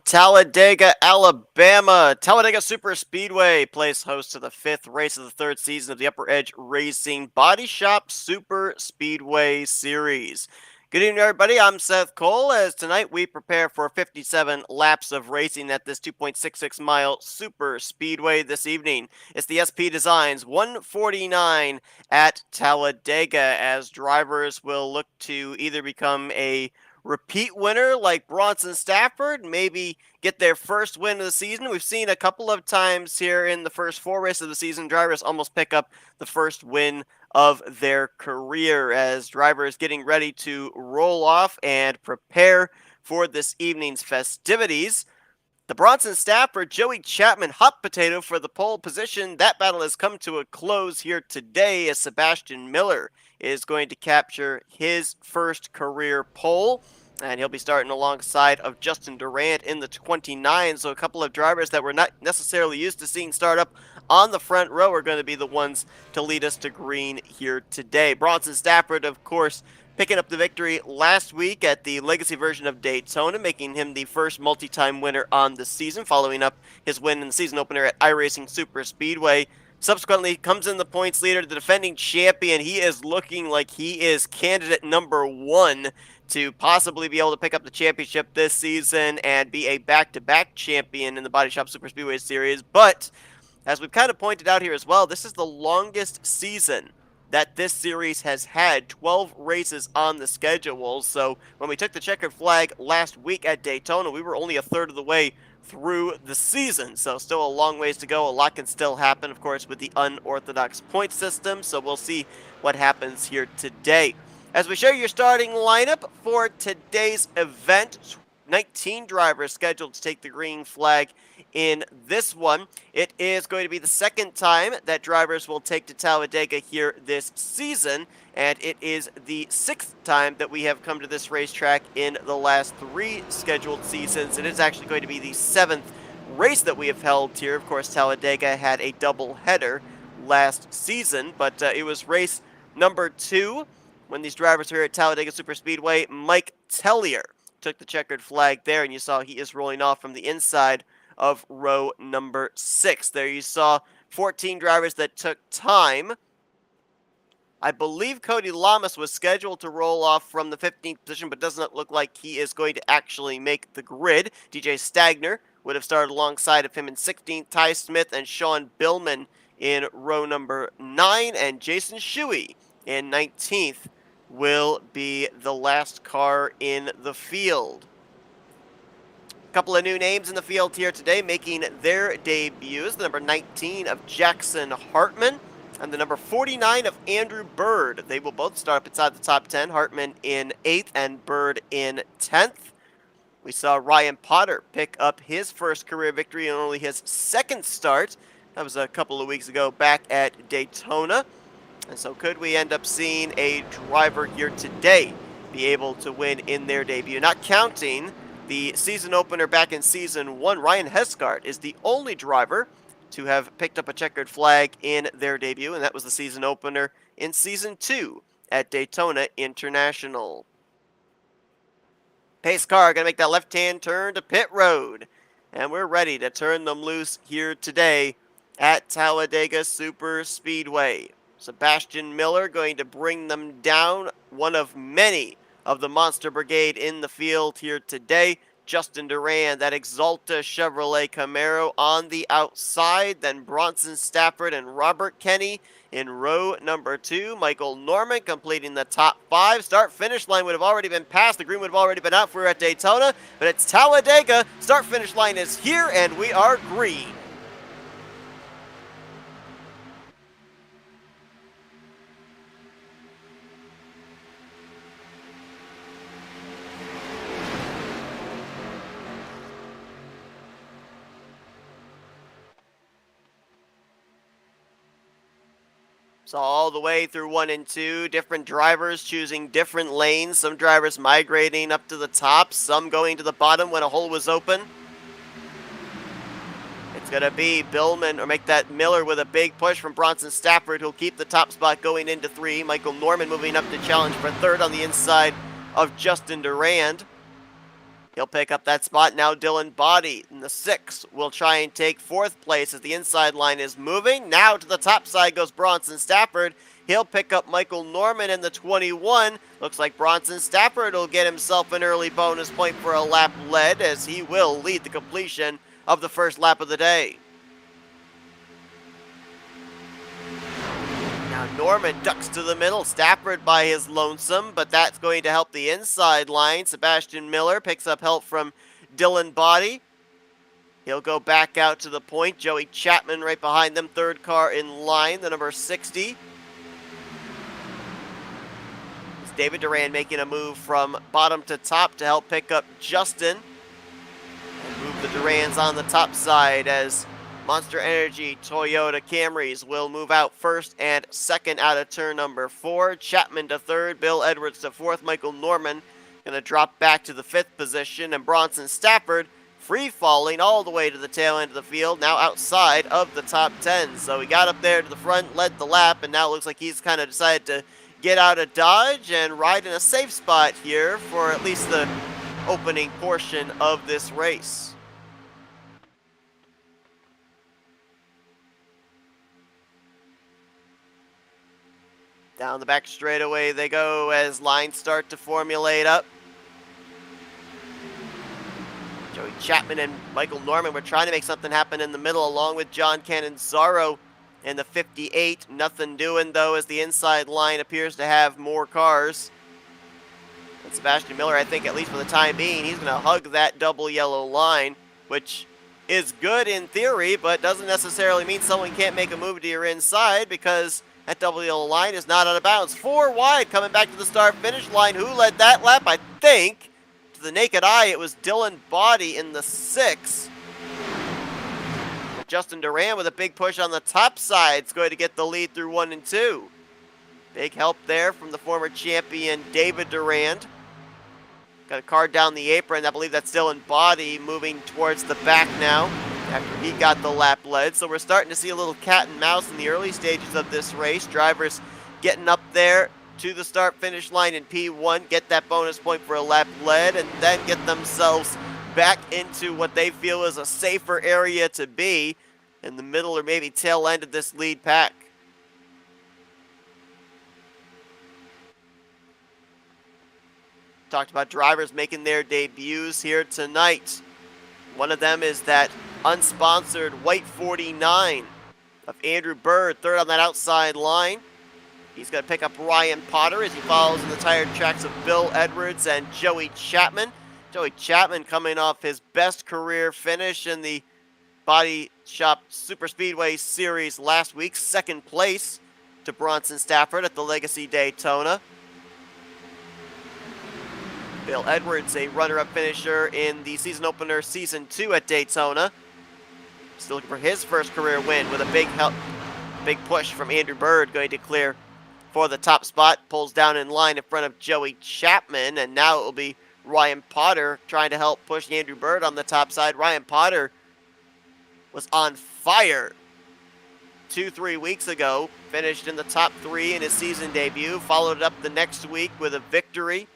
Talladega, Alabama. Talladega Superspeedway plays host to the fifth race of the third season of the UpperEdge Racing Baadteshop Superspeedway Series. Good evening, everybody. I'm Seth Cole. As tonight we prepare for 57 laps of racing at this 2.66 mile super speedway this evening. It's the SP Designs 149 at Talladega, as drivers will look to either become a repeat winner like Bronson Stafford, maybe get their first win of the season. We've seen a couple of times here in the first four races of the season, drivers almost pick up the first win of their career, as drivers getting ready to roll off and prepare for this evening's festivities. The Bronson Stafford, Joey Chapman hot potato for the pole position. That battle has come to a close here today, as Sebastian Miller is going to capture his first career pole, and he'll be starting alongside of Justin Durant in the 29. So a couple of drivers that we're not necessarily used to seeing start up on the front row are going to be the ones to lead us to green here today. Bronson Stafford, of course, picking up the victory last week at the Legacy version of Daytona, making him the first multi-time winner on the season, following up his win in the season opener at iRacing Superspeedway. Subsequently, comes in the points leader, the defending champion. He is looking like he is candidate number one to possibly be able to pick up the championship this season and be a back-to-back champion in the Baadteshop Superspeedway Series. But, as we've kind of pointed out here as well, this is the longest season that this series has had, 12 races on the schedule. So when we took the checkered flag last week at Daytona, we were only a third of the way through the season. So still a long ways to go. A lot can still happen, of course, with the unorthodox point system. So we'll see what happens here today. As we show you your starting lineup for today's event, 19 drivers scheduled to take the green flag in this one. It is going to be the second time that drivers will take to Talladega here this season, and it is the sixth time that we have come to this racetrack in the last three scheduled seasons. It is actually going to be the seventh race that we have held here. Of course, Talladega had a double header last season, but it was race number 2 when these drivers were here at Talladega Superspeedway. Mike Tellier took the checkered flag there, and you saw he is rolling off from the inside of row number 6. There you saw 14 drivers that took time. I believe Cody Lamas was scheduled to roll off from the 15th position, but does not look like he is going to actually make the grid. DJ Stagner would have started alongside of him in 16th. Ty Smith and Sean Billman in row number 9, and Jason Shuey in 19th will be the last car in the field. A couple of new names in the field here today making their debuts. The number 19 of Jackson Hartman and the number 49 of Andrew Bird. They will both start up inside the top 10. Hartman in 8th and Bird in 10th. We saw Ryan Potter pick up his first career victory in only his second start. That was a couple of weeks ago back at Daytona. And so could we end up seeing a driver here today be able to win in their debut? Not counting the season opener back in Season 1, Ryan Hesgard is the only driver to have picked up a checkered flag in their debut, and that was the season opener in Season 2 at Daytona International. Pace car going to make that left-hand turn to pit road, and we're ready to turn them loose here today at Talladega Superspeedway. Sebastian Miller going to bring them down, one of many of the Monster Brigade in the field here today. Justin Durant, that Exalta Chevrolet Camaro on the outside. Then Bronson Stafford and Robert Kenny in row number 2. Michael Norman completing the top 5. Start-finish line would have already been passed. The green would have already been out for at Daytona. But it's Talladega. Start-finish line is here, and we are green. So all the way through 1 and 2, different drivers choosing different lanes. Some drivers migrating up to the top, some going to the bottom when a hole was open. It's going to be Billman, or make that Miller with a big push from Bronson Stafford, who'll keep the top spot going into 3. Michael Norman moving up to challenge for 3rd on the inside of Justin Durand. He'll pick up that spot. Now Dylan Body in the 6 will try and take 4th place as the inside line is moving. Now to the top side goes Bronson Stafford. He'll pick up Michael Norman in the 21. Looks like Bronson Stafford will get himself an early bonus point for a lap led, as he will lead the completion of the first lap of the day. Now Norman ducks to the middle, Stafford by his lonesome, but that's going to help the inside line. Sebastian Miller picks up help from Dylan Body. He'll go back out to the point. Joey Chapman right behind them, 3rd car in line, the number 60. It's David Duran making a move from bottom to top to help pick up Justin. And move the Durans on the top side as Monster Energy Toyota Camrys will move out 1st and 2nd out of turn number 4. Chapman to 3rd, Bill Edwards to 4th, Michael Norman going to drop back to the 5th position, and Bronson Stafford free falling all the way to the tail end of the field, now outside of the top 10. So he got up there to the front, led the lap, and now it looks like he's kind of decided to get out of Dodge and ride in a safe spot here for at least the opening portion of this race. Down the back straightaway they go as lines start to formulate up. Joey Chapman and Michael Norman were trying to make something happen in the middle along with John Cannizzaro in the 58. Nothing doing though, as the inside line appears to have more cars. And Sebastian Miller, I think at least for the time being, he's going to hug that double yellow line, which is good in theory, but doesn't necessarily mean someone can't make a move to your inside, because that double yellow line is not out of bounds. 4 wide coming back to the start-finish line. Who led that lap? I think, to the naked eye, it was Dylan Body in the 6. Justin Duran with a big push on the top side is going to get the lead through 1 and 2. Big help there from the former champion David Durand. Got a car down the apron. I believe that's Dylan Body moving towards the back now after he got the lap led. So we're starting to see a little cat and mouse in the early stages of this race. Drivers getting up there to the start-finish line in P1, get that bonus point for a lap led, and then get themselves back into what they feel is a safer area to be in the middle or maybe tail end of this lead pack. Talked about drivers making their debuts here tonight. One of them is that unsponsored white 49 of Andrew Bird, 3rd on that outside line. He's going to pick up Ryan Potter as he follows in the tired tracks of Bill Edwards and Joey Chapman. Joey Chapman coming off his best career finish in the Baadteshop Superspeedway Series last week, 2nd place to Bronson Stafford at the Legacy Daytona. Bill Edwards, a runner-up finisher in the season opener Season 2 at Daytona. Still looking for his first career win with a big push from Andrew Bird, going to clear for the top spot. Pulls down in line in front of Joey Chapman, and now it will be Ryan Potter trying to help push Andrew Bird on the top side. Ryan Potter was on fire 2-3 weeks ago, finished in the top 3 in his season debut, followed it up the next week with a victory.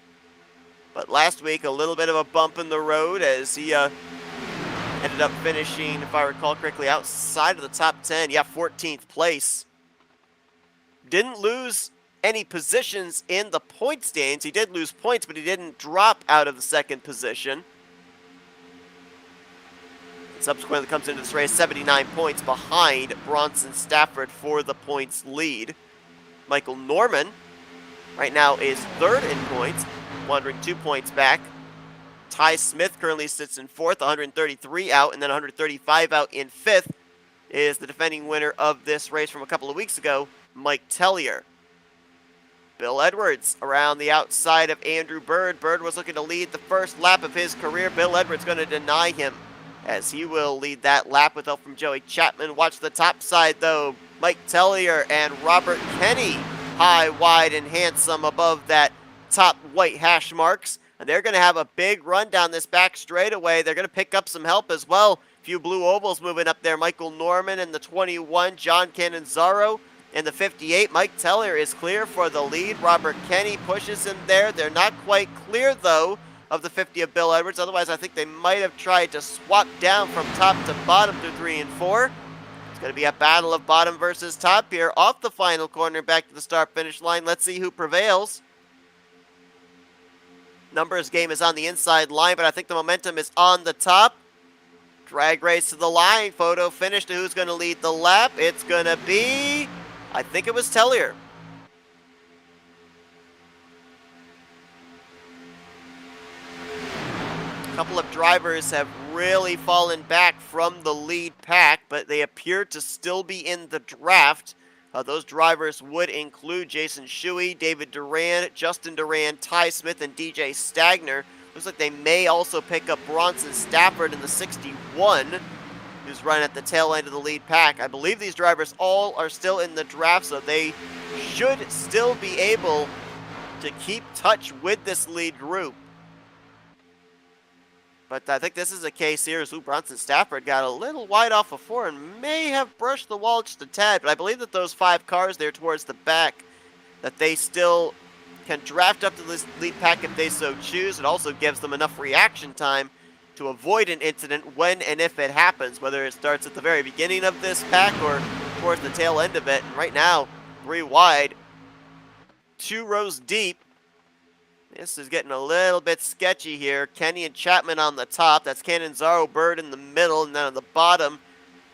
But last week, a little bit of a bump in the road as he ended up finishing, if I recall correctly, outside of the top 10. Yeah, 14th place. Didn't lose any positions in the point standings. He did lose points, but he didn't drop out of the 2nd position. Subsequently comes into this race 79 points behind Bronson Stafford for the points lead. Michael Norman right now is 3rd in points, wandering 2 points back. Ty Smith currently sits in 4th, 133 out, and then 135 out in 5th is the defending winner of this race from a couple of weeks ago, Mike Tellier. Bill Edwards around the outside of Andrew Bird. Bird was looking to lead the first lap of his career. Bill Edwards going to deny him, as he will lead that lap with help from Joey Chapman. Watch the top side, though. Mike Tellier and Robert Kenny, high, wide, and handsome above that top white hash marks. And they're going to have a big run down this back straightaway. They're going to pick up some help as well. A few blue ovals moving up there. Michael Norman in the 21, John Cannizzaro in the 58. Mike Tellier is clear for the lead. Robert Kenny pushes him there. They're not quite clear, though, of the 50 of Bill Edwards. Otherwise, I think they might have tried to swap down from top to bottom through 3 and 4. It's going to be a battle of bottom versus top here off the final corner back to the start-finish line. Let's see who prevails. Numbers game is on the inside line, but I think the momentum is on the top. Drag race to the line. Photo finish to who's going to lead the lap. It's going to be, I think it was Tellier. A couple of drivers have really fallen back from the lead pack, but they appear to still be in the draft. Those drivers would include Jason Shuey, David Duran, Justin Duran, Ty Smith, and DJ Stagner. Looks like they may also pick up Bronson Stafford in the 61, who's running at the tail end of the lead pack. I believe these drivers all are still in the draft, so they should still be able to keep touch with this lead group. But I think this is a case here as Bronson Stafford got a little wide off of 4 and may have brushed the wall just a tad. But I believe that those 5 cars there towards the back, that they still can draft up to this lead pack if they so choose. It also gives them enough reaction time to avoid an incident when and if it happens, whether it starts at the very beginning of this pack or towards the tail end of it. And right now, 3 wide, 2 rows deep. This is getting a little bit sketchy here. Kenny and Chapman on the top. That's Canonzaro Bird in the middle. And then on the bottom,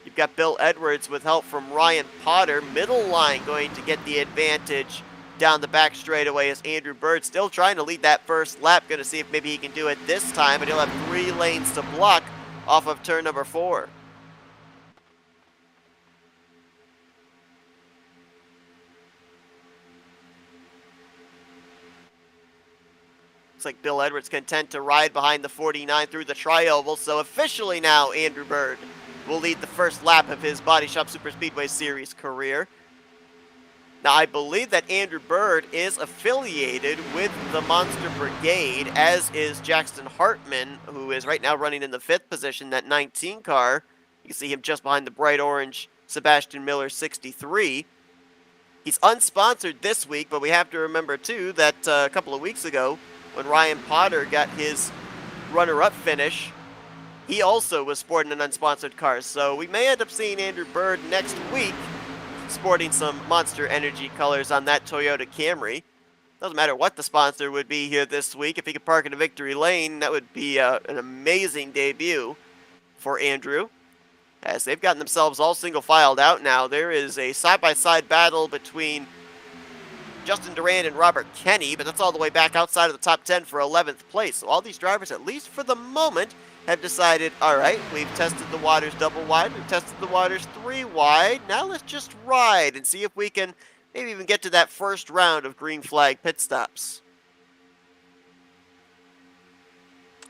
you've got Bill Edwards with help from Ryan Potter. Middle line going to get the advantage down the back straightaway as Andrew Bird still trying to lead that first lap. Going to see if maybe he can do it this time. And he'll have 3 lanes to block off of turn number 4. Like Bill Edwards content to ride behind the 49 through the tri-oval. So officially now Andrew Bird will lead the first lap of his Baadteshop Superspeedway Series career. Now I believe that Andrew Bird is affiliated with the Monster Brigade, as is Jackson Hartman, who is right now running in the 5th position, that 19 car. You can see him just behind the bright orange Sebastian Miller 63. He's unsponsored this week, but we have to remember too that a couple of weeks ago, when Ryan Potter got his runner-up finish, he also was sporting an unsponsored car. So we may end up seeing Andrew Bird next week sporting some Monster Energy colors on that Toyota Camry. Doesn't matter what the sponsor would be here this week. If he could park in a victory lane, that would be an amazing debut for Andrew, as they've gotten themselves all single-filed out now. There is a side-by-side battle between Justin Duran and Robert Kenny, but that's all the way back outside of the top 10 for 11th place. So all these drivers, at least for the moment, have decided, all right, we've tested the waters double wide, we've tested the waters 3 wide, now let's just ride and see if we can maybe even get to that first round of green flag pit stops.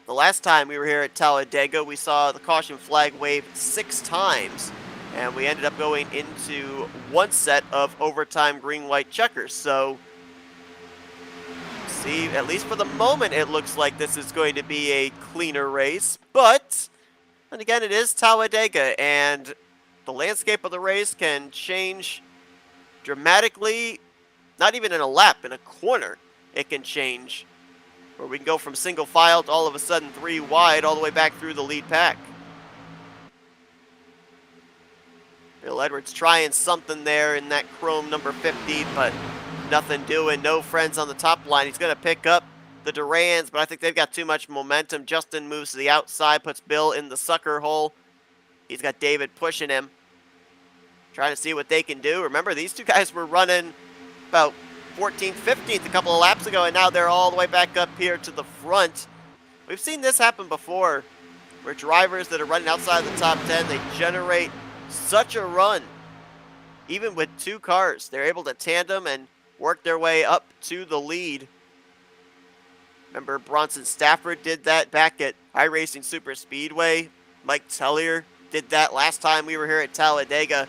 The last time we were here at Talladega, we saw the caution flag wave 6 times. And we ended up going into 1 set of overtime green-white checkers. So, see, at least for the moment, it looks like this is going to be a cleaner race. But, and again, it is Talladega, and the landscape of the race can change dramatically, not even in a lap, in a corner, it can change. Where we can go from single file to all of a sudden 3 wide all the way back through the lead pack. Bill Edwards trying something there in that chrome number 50, but nothing doing. No friends on the top line. He's going to pick up the Durans, but I think they've got too much momentum. Justin moves to the outside, puts Bill in the sucker hole. He's got David pushing him, trying to see what they can do. Remember, these 2 guys were running about 14th, 15th a couple of laps ago, and now they're all the way back up here to the front. We've seen this happen before, where drivers that are running outside the top 10, they generate such a run. Even with 2 cars, they're able to tandem and work their way up to the lead. Remember, Bronson Stafford did that back at iRacing Superspeedway. Mike Tellier did that last time we were here at Talladega.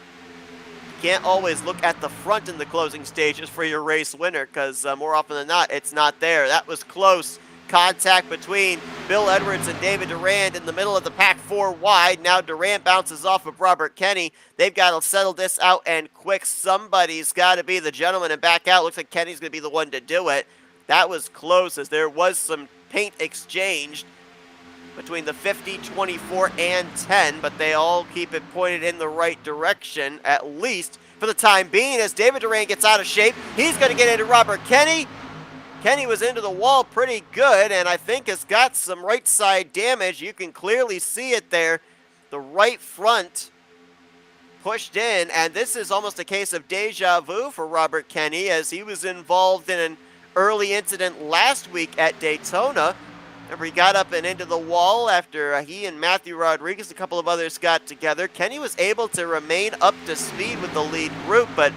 You can't always look at the front in the closing stages for your race winner, because more often than not, it's not there. That was close. Contact between Bill Edwards and David Durand in the middle of the pack 4 wide. Now Durand bounces off of Robert Kenny. They've got to settle this out and quick. Somebody's got to be the gentleman and back out. Looks like Kenny's going to be the one to do it. That was close, as there was some paint exchanged between the 50, 24, and 10, but they all keep it pointed in the right direction, at least for the time being, as David Duran gets out of shape. He's going to get into Robert Kenny. Kenny was into the wall pretty good, and I think has got some right side damage. You can clearly see it there. The right front pushed in, and this is almost a case of deja vu for Robert Kenny, as he was involved in an early incident last week at Daytona. Remember, he got up and into the wall after he and Matthew Rodriguez, a couple of others, got together. Kenny was able to remain up to speed with the lead group, but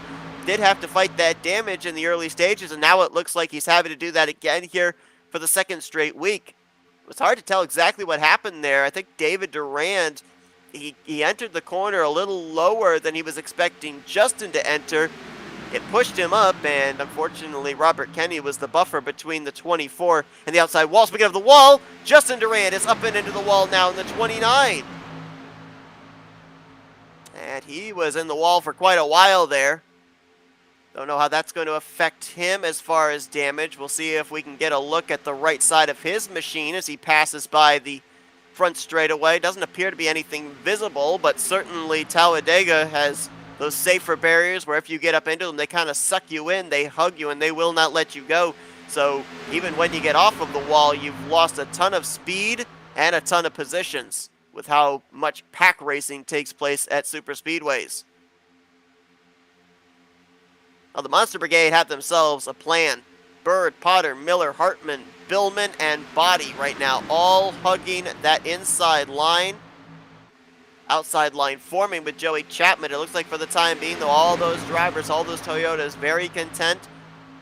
did have to fight that damage in the early stages, and now it looks like he's having to do that again here for the second straight week. It was hard to tell exactly what happened there. I think David Durand, he entered the corner a little lower than he was expecting Justin to enter. It pushed him up, and unfortunately, Robert Kenny was the buffer between the 24 and the outside wall. Speaking of the wall, Justin Durand is up and into the wall now in the 29. And he was in the wall for quite a while there. Don't know how that's going to affect him as far as damage. We'll see if we can get a look at the right side of his machine as he passes by the front straightaway. Doesn't appear to be anything visible, but certainly Talladega has those safer barriers where if you get up into them, they kind of suck you in, they hug you, and they will not let you go. So even when you get off of the wall, you've lost a ton of speed and a ton of positions with how much pack racing takes place at superspeedways. Now, the Monster Brigade have themselves a plan. Bird, Potter, Miller, Hartman, Billman, and Body right now all hugging that inside line. Outside line forming with Joey Chapman. It looks like for the time being, though, all those drivers, all those Toyotas, very content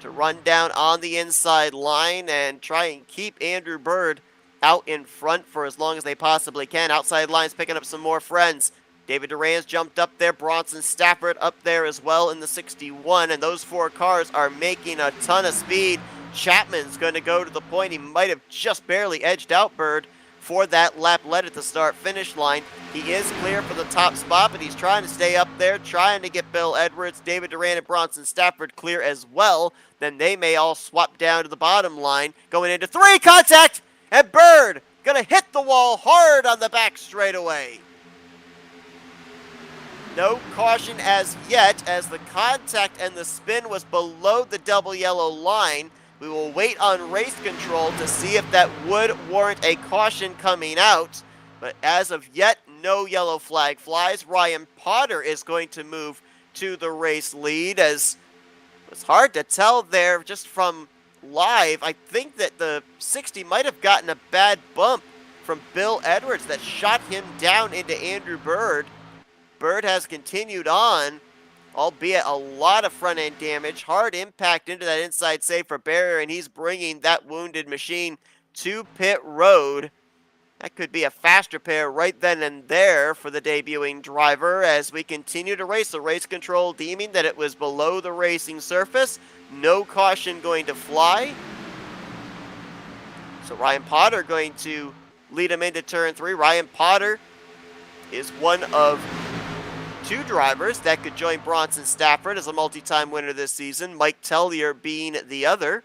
to run down on the inside line and try and keep Andrew Bird out in front for as long as they possibly can. Outside line's picking up some more friends. David Duran's jumped up there. Bronson Stafford up there as well in the 61. And those four cars are making a ton of speed. Chapman's going to go to the point. He might have just barely edged out Bird for that lap led at the start-finish line. He is clear for the top spot, but he's trying to stay up there, trying to get Bill Edwards, David Duran, and Bronson Stafford clear as well. Then they may all swap down to the bottom line. Going into three, contact, and Bird going to hit the wall hard on the back straightaway. No caution as yet, as the contact and the spin was below the double yellow line. We will wait on race control to see if that would warrant a caution coming out. But as of yet, no yellow flag flies. Ryan Potter is going to move to the race lead, as it's hard to tell there just from live. I think that the 60 might have gotten a bad bump from Bill Edwards that shot him down into Andrew Bird. Bird has continued on, albeit a lot of front-end damage. Hard impact into that inside safer barrier, and he's bringing that wounded machine to pit road. That could be a faster pair right then and there for the debuting driver as we continue to race. The race control deeming that it was below the racing surface. No caution going to fly. So Ryan Potter going to lead him into turn 3. Ryan Potter is one of two drivers that could join Bronson Stafford as a multi-time winner this season, Mike Tellier being the other.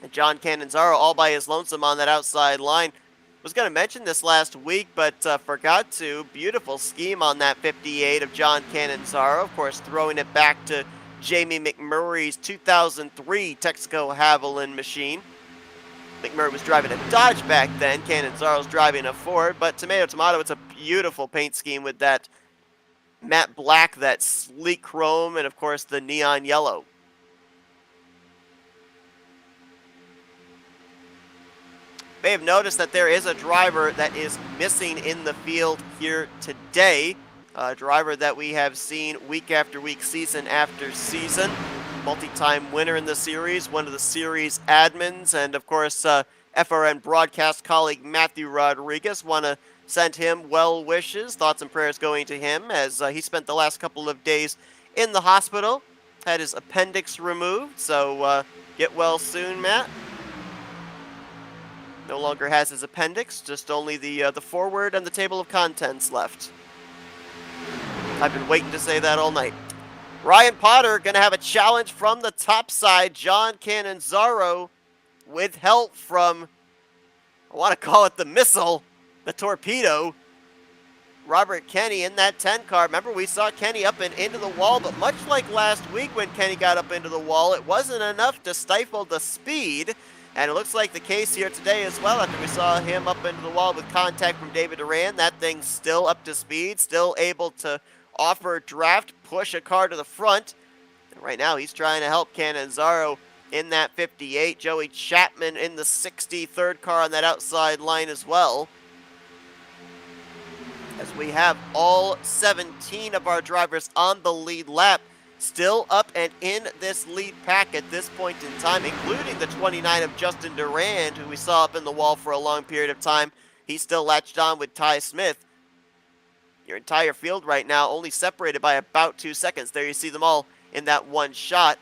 And John Cannizzaro all by his lonesome on that outside line. Was going to mention this last week, but forgot to. Beautiful scheme on that 58 of John Cannizzaro. Of course, throwing it back to Jamie McMurray's 2003 Texaco Haviland machine. McMurray was driving a Dodge back then. Cannizaro's driving a Ford, but tomato, tomato, it's a beautiful paint scheme with that matte black, that sleek chrome, and of course the neon yellow. May have noticed that there is a driver that is missing in the field here today. A driver that we have seen week after week, season after season. Multi-time winner in the series, one of the series admins, and of course FRN broadcast colleague Matthew Rodriguez. Want to send him well wishes, thoughts and prayers going to him as he spent the last couple of days in the hospital, had his appendix removed, so get well soon, Matt. No longer has his appendix, just only the forward and the table of contents left. I've been waiting to say that all night. Ryan Potter going to have a challenge from the top side. John Cannizzaro with help from, I want to call it the missile, the torpedo, Robert Kenny in that 10 car. Remember, we saw Kenny up and into the wall, but much like last week when Kenny got up into the wall, it wasn't enough to stifle the speed. And it looks like the case here today as well, after we saw him up into the wall with contact from David Duran. That thing's still up to speed, still able to offer draft, push a car to the front. And right now, he's trying to help Cannizzaro in that 58. Joey Chapman in the 63rd car on that outside line as well. As we have all 17 of our drivers on the lead lap, still up and in this lead pack at this point in time, including the 29 of Justin Durand, who we saw up in the wall for a long period of time. He's still latched on with Ty Smith. Your entire field right now only separated by about 2 seconds. There you see them all in that one shot.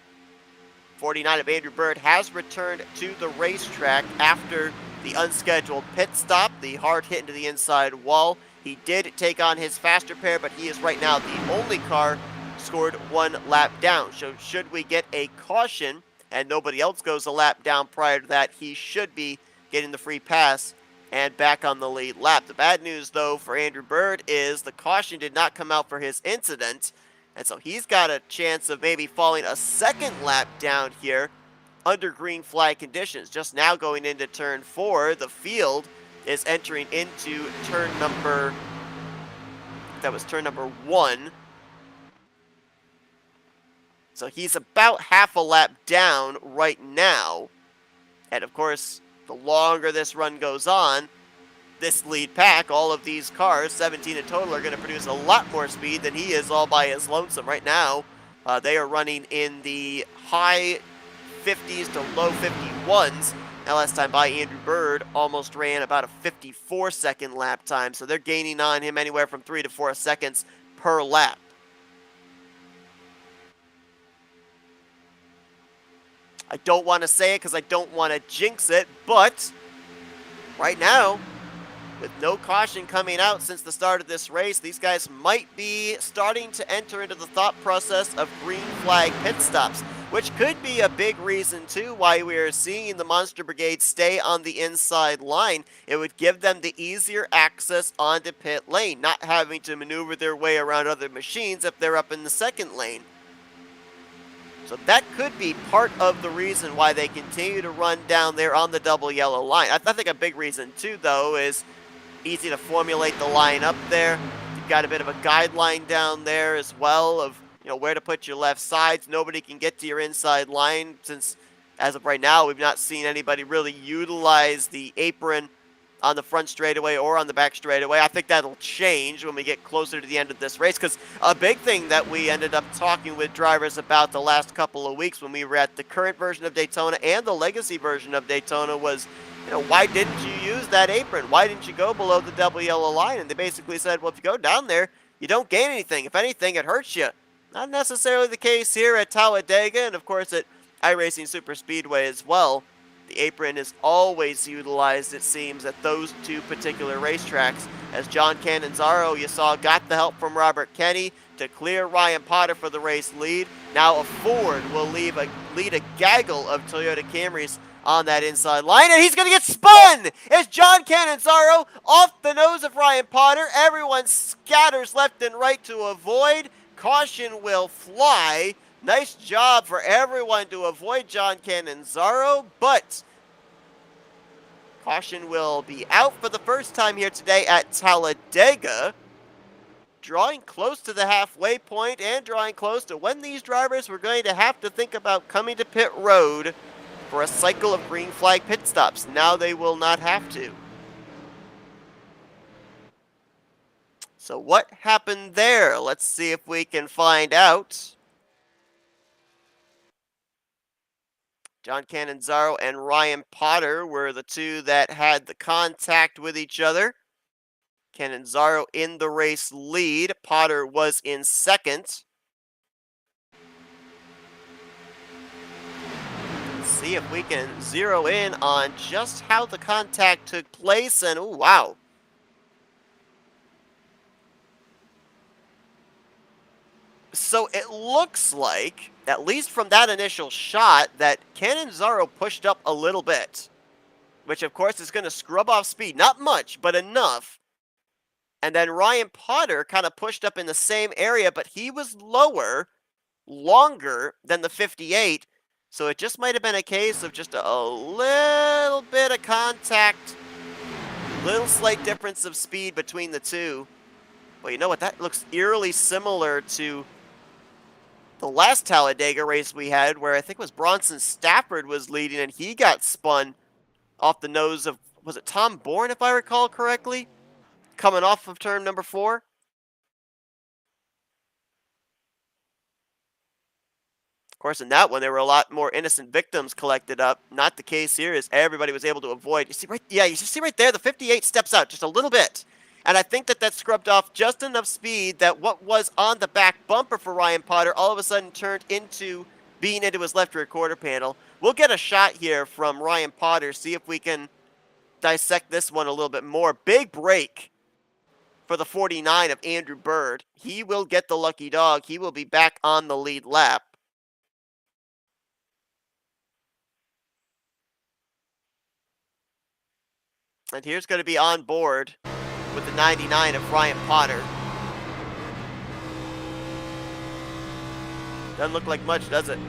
49 of Andrew Bird has returned to the racetrack after the unscheduled pit stop, the hard hit into the inside wall. He did take on his faster pair, but he is right now the only car scored one lap down. So should we get a caution and nobody else goes a lap down prior to that, he should be getting the free pass and back on the lead lap. The bad news, though, for Andrew Bird is the caution did not come out for his incident, and so he's got a chance of maybe falling a second lap down here under green flag conditions. Just now going into turn 4, the field is entering into turn number, that was turn number 1. So he's about half a lap down right now. And of course, the longer this run goes on, this lead pack, all of these cars, 17 in total, are going to produce a lot more speed than he is all by his lonesome. Right now, they are running in the high 50s to low 51s. Now, last time by, Andrew Bird almost ran about a 54-second lap time, so they're gaining on him anywhere from 3 to 4 seconds per lap. I don't want to say it because I don't want to jinx it, but right now, with no caution coming out since the start of this race, these guys might be starting to enter into the thought process of green flag pit stops, which could be a big reason, too, why we are seeing the Monster Brigade stay on the inside line. It would give them the easier access onto pit lane, not having to maneuver their way around other machines if they're up in the second lane. So that could be part of the reason why they continue to run down there on the double yellow line. I think a big reason, too, though, is easy to formulate the line up there. You've got a bit of a guideline down there as well of, you know, where to put your left sides. Nobody can get to your inside line since, as of right now, we've not seen anybody really utilize the apron on the front straightaway or on the back straightaway. I think that'll change when we get closer to the end of this race, because a big thing that we ended up talking with drivers about the last couple of weeks when we were at the current version of Daytona and the legacy version of Daytona was, you know, why didn't you use that apron? Why didn't you go below the double yellow line? And they basically said, well, if you go down there, you don't gain anything. If anything, it hurts you. Not necessarily the case here at Talladega, and of course at iRacing Superspeedway as well. The apron is always utilized, it seems, at those two particular racetracks. As John Cannizzaro, you saw, got the help from Robert Kenny to clear Ryan Potter for the race lead. Now a Ford will lead a gaggle of Toyota Camrys on that inside line, and he's going to get spun! It's John Cannizzaro off the nose of Ryan Potter. Everyone scatters left and right to avoid. Caution will fly. Nice job for everyone to avoid John Cannizzaro, but caution will be out for the first time here today at Talladega. Drawing close to the halfway point and drawing close to when these drivers were going to have to think about coming to pit road for a cycle of green flag pit stops. Now they will not have to. So what happened there? Let's see if we can find out. John Cannizzaro and Ryan Potter were the two that had the contact with each other. Cannizzaro in the race lead. Potter was in second. Let's see if we can zero in on just how the contact took place. And, ooh, wow. So it looks like, at least from that initial shot, that Cannizzaro pushed up a little bit, which of course is going to scrub off speed. Not much, but enough. And then Ryan Potter kind of pushed up in the same area, but he was lower, longer than the 58. So it just might have been a case of just a little bit of contact, little slight difference of speed between the two. Well, you know what? That looks eerily similar to the last Talladega race we had, where I think it was Bronson Stafford was leading, and he got spun off the nose of, was it Tom Bourne, if I recall correctly? Coming off of turn number 4. Of course, in that one, there were a lot more innocent victims collected up. Not the case here, as everybody was able to avoid. You see right, yeah, you see right there, the 58 steps out just a little bit. And I think that scrubbed off just enough speed that what was on the back bumper for Ryan Potter all of a sudden turned into being into his left rear quarter panel. We'll get a shot here from Ryan Potter, see if we can dissect this one a little bit more. Big break for the 49 of Andrew Bird. He will get the lucky dog. He will be back on the lead lap. And here's going to be on board with the 99 of Ryan Potter. Doesn't look like much, does it?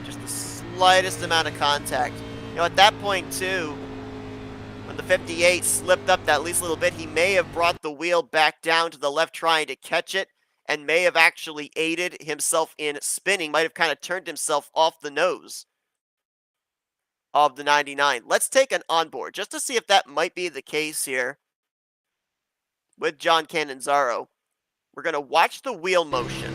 Just the slightest amount of contact. You know, at that point, too, when the 58 slipped up that least little bit, he may have brought the wheel back down to the left trying to catch it, and may have actually aided himself in spinning, might have kind of turned himself off the nose of the 99. Let's take an onboard just to see if that might be the case here with John Cannizzaro. We're going to watch the wheel motion.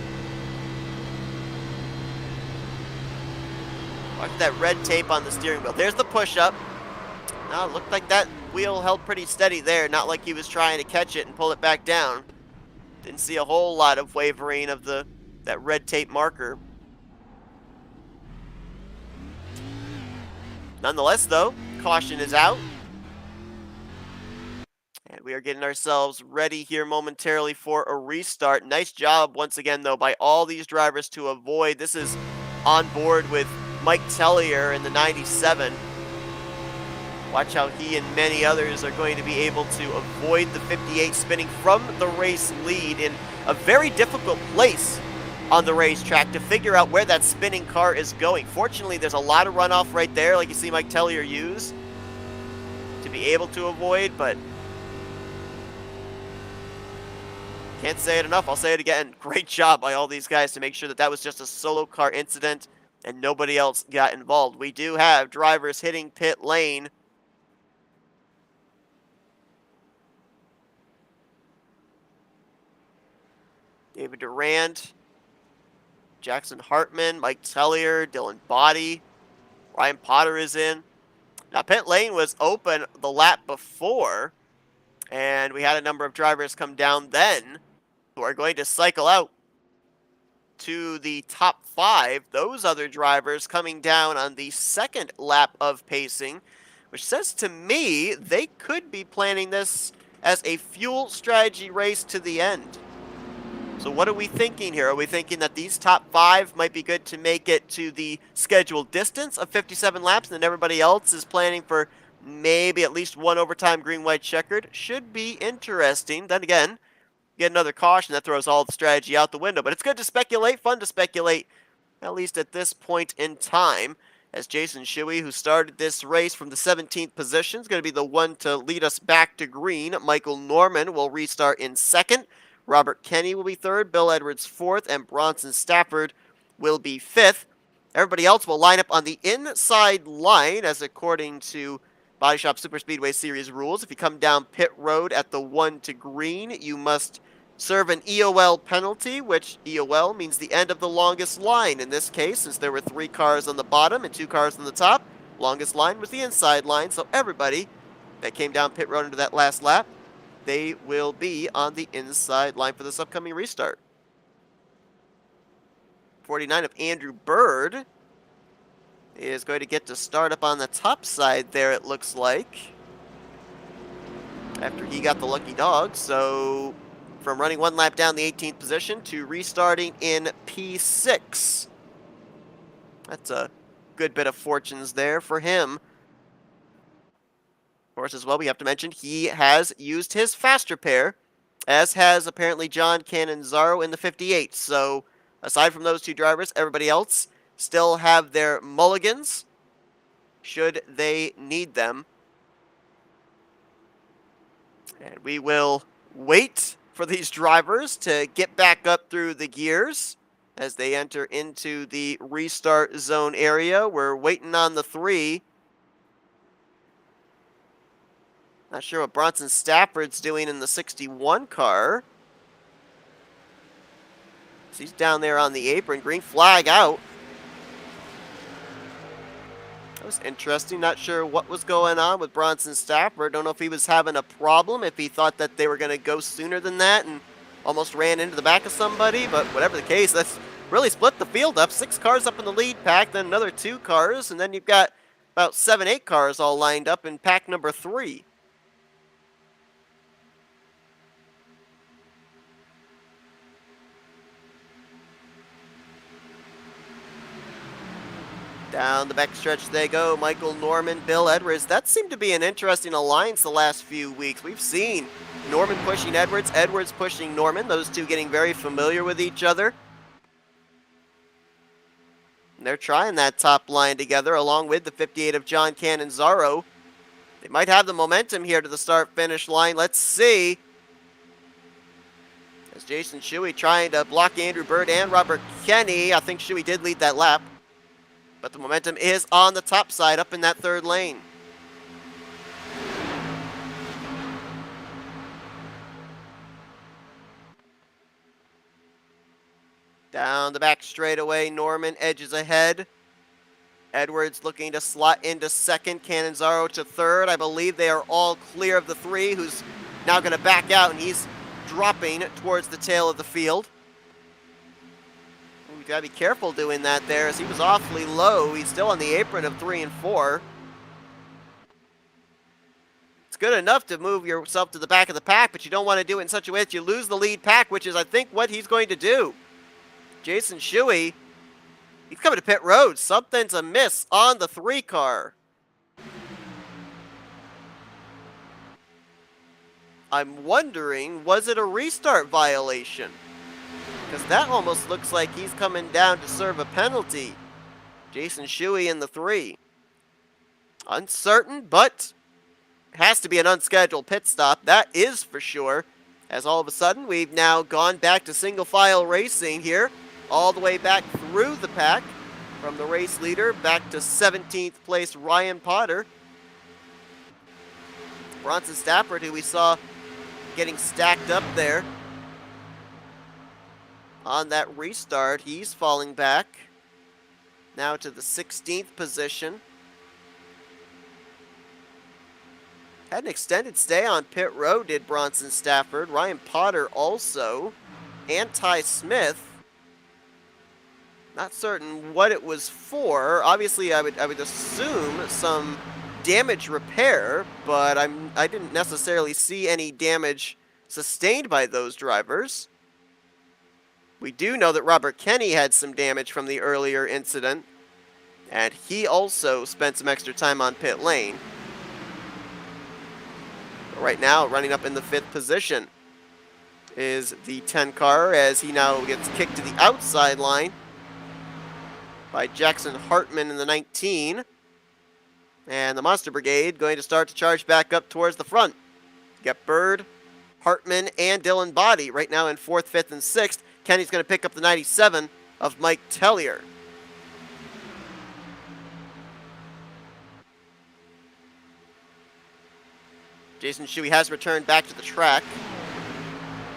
Watch that red tape on the steering wheel. There's the push-up. Now, it looked like that wheel held pretty steady there, not like he was trying to catch it and pull it back down. Didn't see a whole lot of wavering of that red tape marker. Nonetheless, though, caution is out. And we are getting ourselves ready here momentarily for a restart. Nice job once again, though, by all these drivers to avoid. This is on board with Mike Tellier in the 97. Watch how he and many others are going to be able to avoid the 58 spinning from the race lead in a very difficult place on the racetrack to figure out where that spinning car is going. Fortunately, there's a lot of runoff right there, like you see Mike Tellier use to be able to avoid, but can't say it enough. I'll say it again. Great job by all these guys to make sure that that was just a solo car incident and nobody else got involved. We do have drivers hitting pit lane. David Durand, Jackson Hartman, Mike Tellier, Dylan Body, Ryan Potter is in. Now, pit lane was open the lap before, and we had a number of drivers come down then who are going to cycle out to the top 5. Those other drivers coming down on the second lap of pacing, which says to me they could be planning this as a fuel strategy race to the end. So what are we thinking here? Are we thinking that these top 5 might be good to make it to the scheduled distance of 57 laps, and then everybody else is planning for maybe at least one overtime green-white checkered? Should be interesting. Then again, get another caution, that throws all the strategy out the window. But it's good to speculate, fun to speculate, at least at this point in time, as Jason Shuey, who started this race from the 17th position, is going to be the one to lead us back to green. Michael Norman will restart in second. Robert Kenny will be third, Bill Edwards fourth, and Bronson Stafford will be fifth. Everybody else will line up on the inside line, as according to Baadteshop Superspeedway Series rules. If you come down pit road at the 1 to green, you must serve an EOL penalty, which EOL means the end of the longest line. In this case, since there were 3 cars on the bottom and 2 cars on the top, longest line was the inside line, so everybody that came down pit road into that last lap, they will be on the inside line for this upcoming restart. 49 of Andrew Bird is going to get to start up on the top side there, it looks like, after he got the lucky dog. So from running one lap down the 18th position to restarting in P6. That's a good bit of fortunes there for him. Of course, as well, we have to mention he has used his faster pair, as has apparently John Cannizzaro in the 58. So, aside from those two drivers, everybody else still have their mulligans, should they need them. And we will wait for these drivers to get back up through the gears as they enter into the restart zone area. We're waiting on the 3. Not sure what Bronson Stafford's doing in the 61 car. So he's down there on the apron. Green flag out. That was interesting. Not sure what was going on with Bronson Stafford. Don't know if he was having a problem, if he thought that they were going to go sooner than that and almost ran into the back of somebody. But whatever the case, that's really split the field up. 6 cars up in the lead pack, then another 2 cars, and then you've got about 7, 8 cars all lined up in pack number 3. Down the backstretch they go. Michael Norman, Bill Edwards. That seemed to be an interesting alliance the last few weeks. We've seen Norman pushing Edwards, Edwards pushing Norman. Those two getting very familiar with each other. And they're trying that top line together along with the 58 of John Cannizzaro. They might have the momentum here to the start-finish line. Let's see. As Jason Shuey trying to block Andrew Bird and Robert Kenny. I think Shuey did lead that lap. But the momentum is on the top side, up in that 3rd lane. Down the back straightaway, Norman edges ahead. Edwards looking to slot into 2nd, Cannizzaro to 3rd. I believe they are all clear of the 3, who's now going to back out, and he's dropping towards the tail of the field. You gotta be careful doing that there, as he was awfully low. He's still on the apron of 3 and 4. It's good enough to move yourself to the back of the pack, but you don't want to do it in such a way that you lose the lead pack, which is, I think, what he's going to do. Jason Shuey, he's coming to pit road. Something's amiss on the 3 car. I'm wondering, was it a restart violation? Because that almost looks like he's coming down to serve a penalty. Jason Shuey in the 3. Uncertain, but has to be an unscheduled pit stop. That is for sure. As all of a sudden, we've now gone back to single file racing here. All the way back through the pack. From the race leader back to 17th place Ryan Potter. Bronson Stafford, who we saw getting stacked up there on that restart, he's falling back now to the 16th position. Had an extended stay on pit road, did Bronson Stafford. Ryan Potter also. And Ty Smith. Not certain what it was for. Obviously, I would assume some damage repair, but I didn't necessarily see any damage sustained by those drivers. We do know that Robert Kenny had some damage from the earlier incident, and he also spent some extra time on pit lane. But right now, running up in the 5th position is the 10 car, as he now gets kicked to the outside line by Jackson Hartman in the 19. And the Monster Brigade going to start to charge back up towards the front. You got Bird, Hartman, and Dylan Body right now in 4th, 5th, and 6th. Kenny's going to pick up the 97 of Mike Tellier. Jason Shuey has returned back to the track.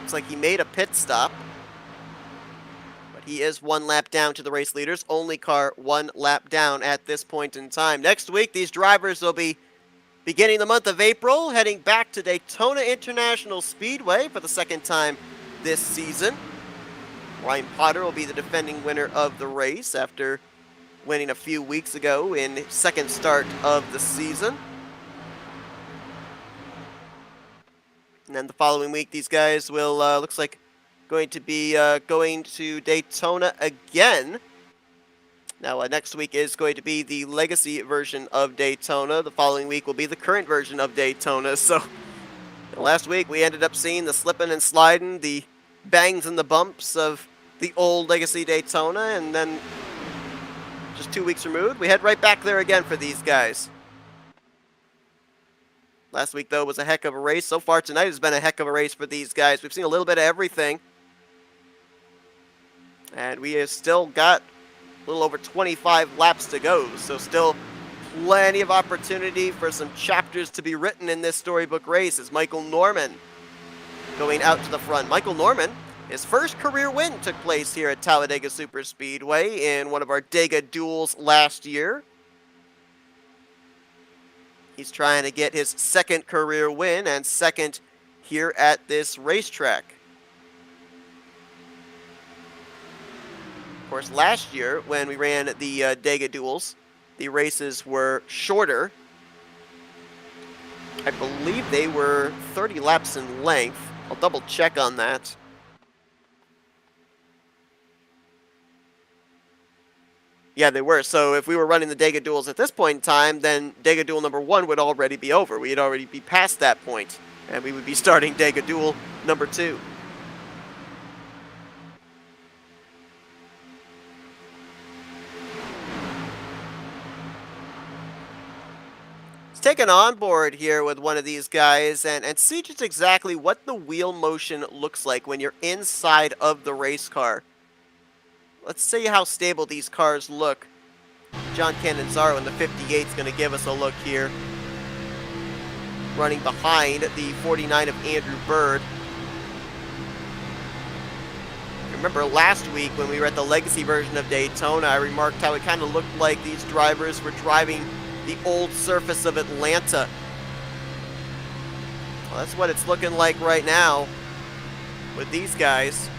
Looks like he made a pit stop. But he is 1 lap down to the race leaders. Only car 1 lap down at this point in time. Next week, these drivers will be beginning the month of April, heading back to Daytona International Speedway for the 2nd time this season. Ryan Potter will be the defending winner of the race after winning a few weeks ago in 2nd start of the season. And then the following week, these guys will, looks like, going to be going to Daytona again. Now, next week is going to be the legacy version of Daytona. The following week will be the current version of Daytona. So, last week we ended up seeing the slipping and sliding, the bangs and the bumps of the old legacy Daytona, and then just 2 weeks removed, we head right back there again for these guys. Last week, though, was a heck of a race. So far tonight has been a heck of a race for these guys. We've seen a little bit of everything. And we have still got a little over 25 laps to go. So still plenty of opportunity for some chapters to be written in this storybook race as Michael Norman going out to the front. Michael Norman, his first career win took place here at Talladega Superspeedway in one of our Dega duels last year. He's trying to get his second career win and second here at this racetrack. Of course, last year when we ran the Dega duels, the races were shorter. I believe they were 30 laps in length. I'll double check on that. Yeah, they were. So if we were running the Dega duels at this point in time, then Dega duel number 1 would already be over. We'd already be past that point, and we would be starting Dega duel number 2. Let's take an onboard here with one of these guys and see just exactly what the wheel motion looks like when you're inside of the race car. Let's see how stable these cars look. John Cannizzaro in the 58 is going to give us a look here. Running behind the 49 of Andrew Bird. Remember last week when we were at the legacy version of Daytona, I remarked how it kind of looked like these drivers were driving the old surface of Atlanta. Well, that's what it's looking like right now with these guys.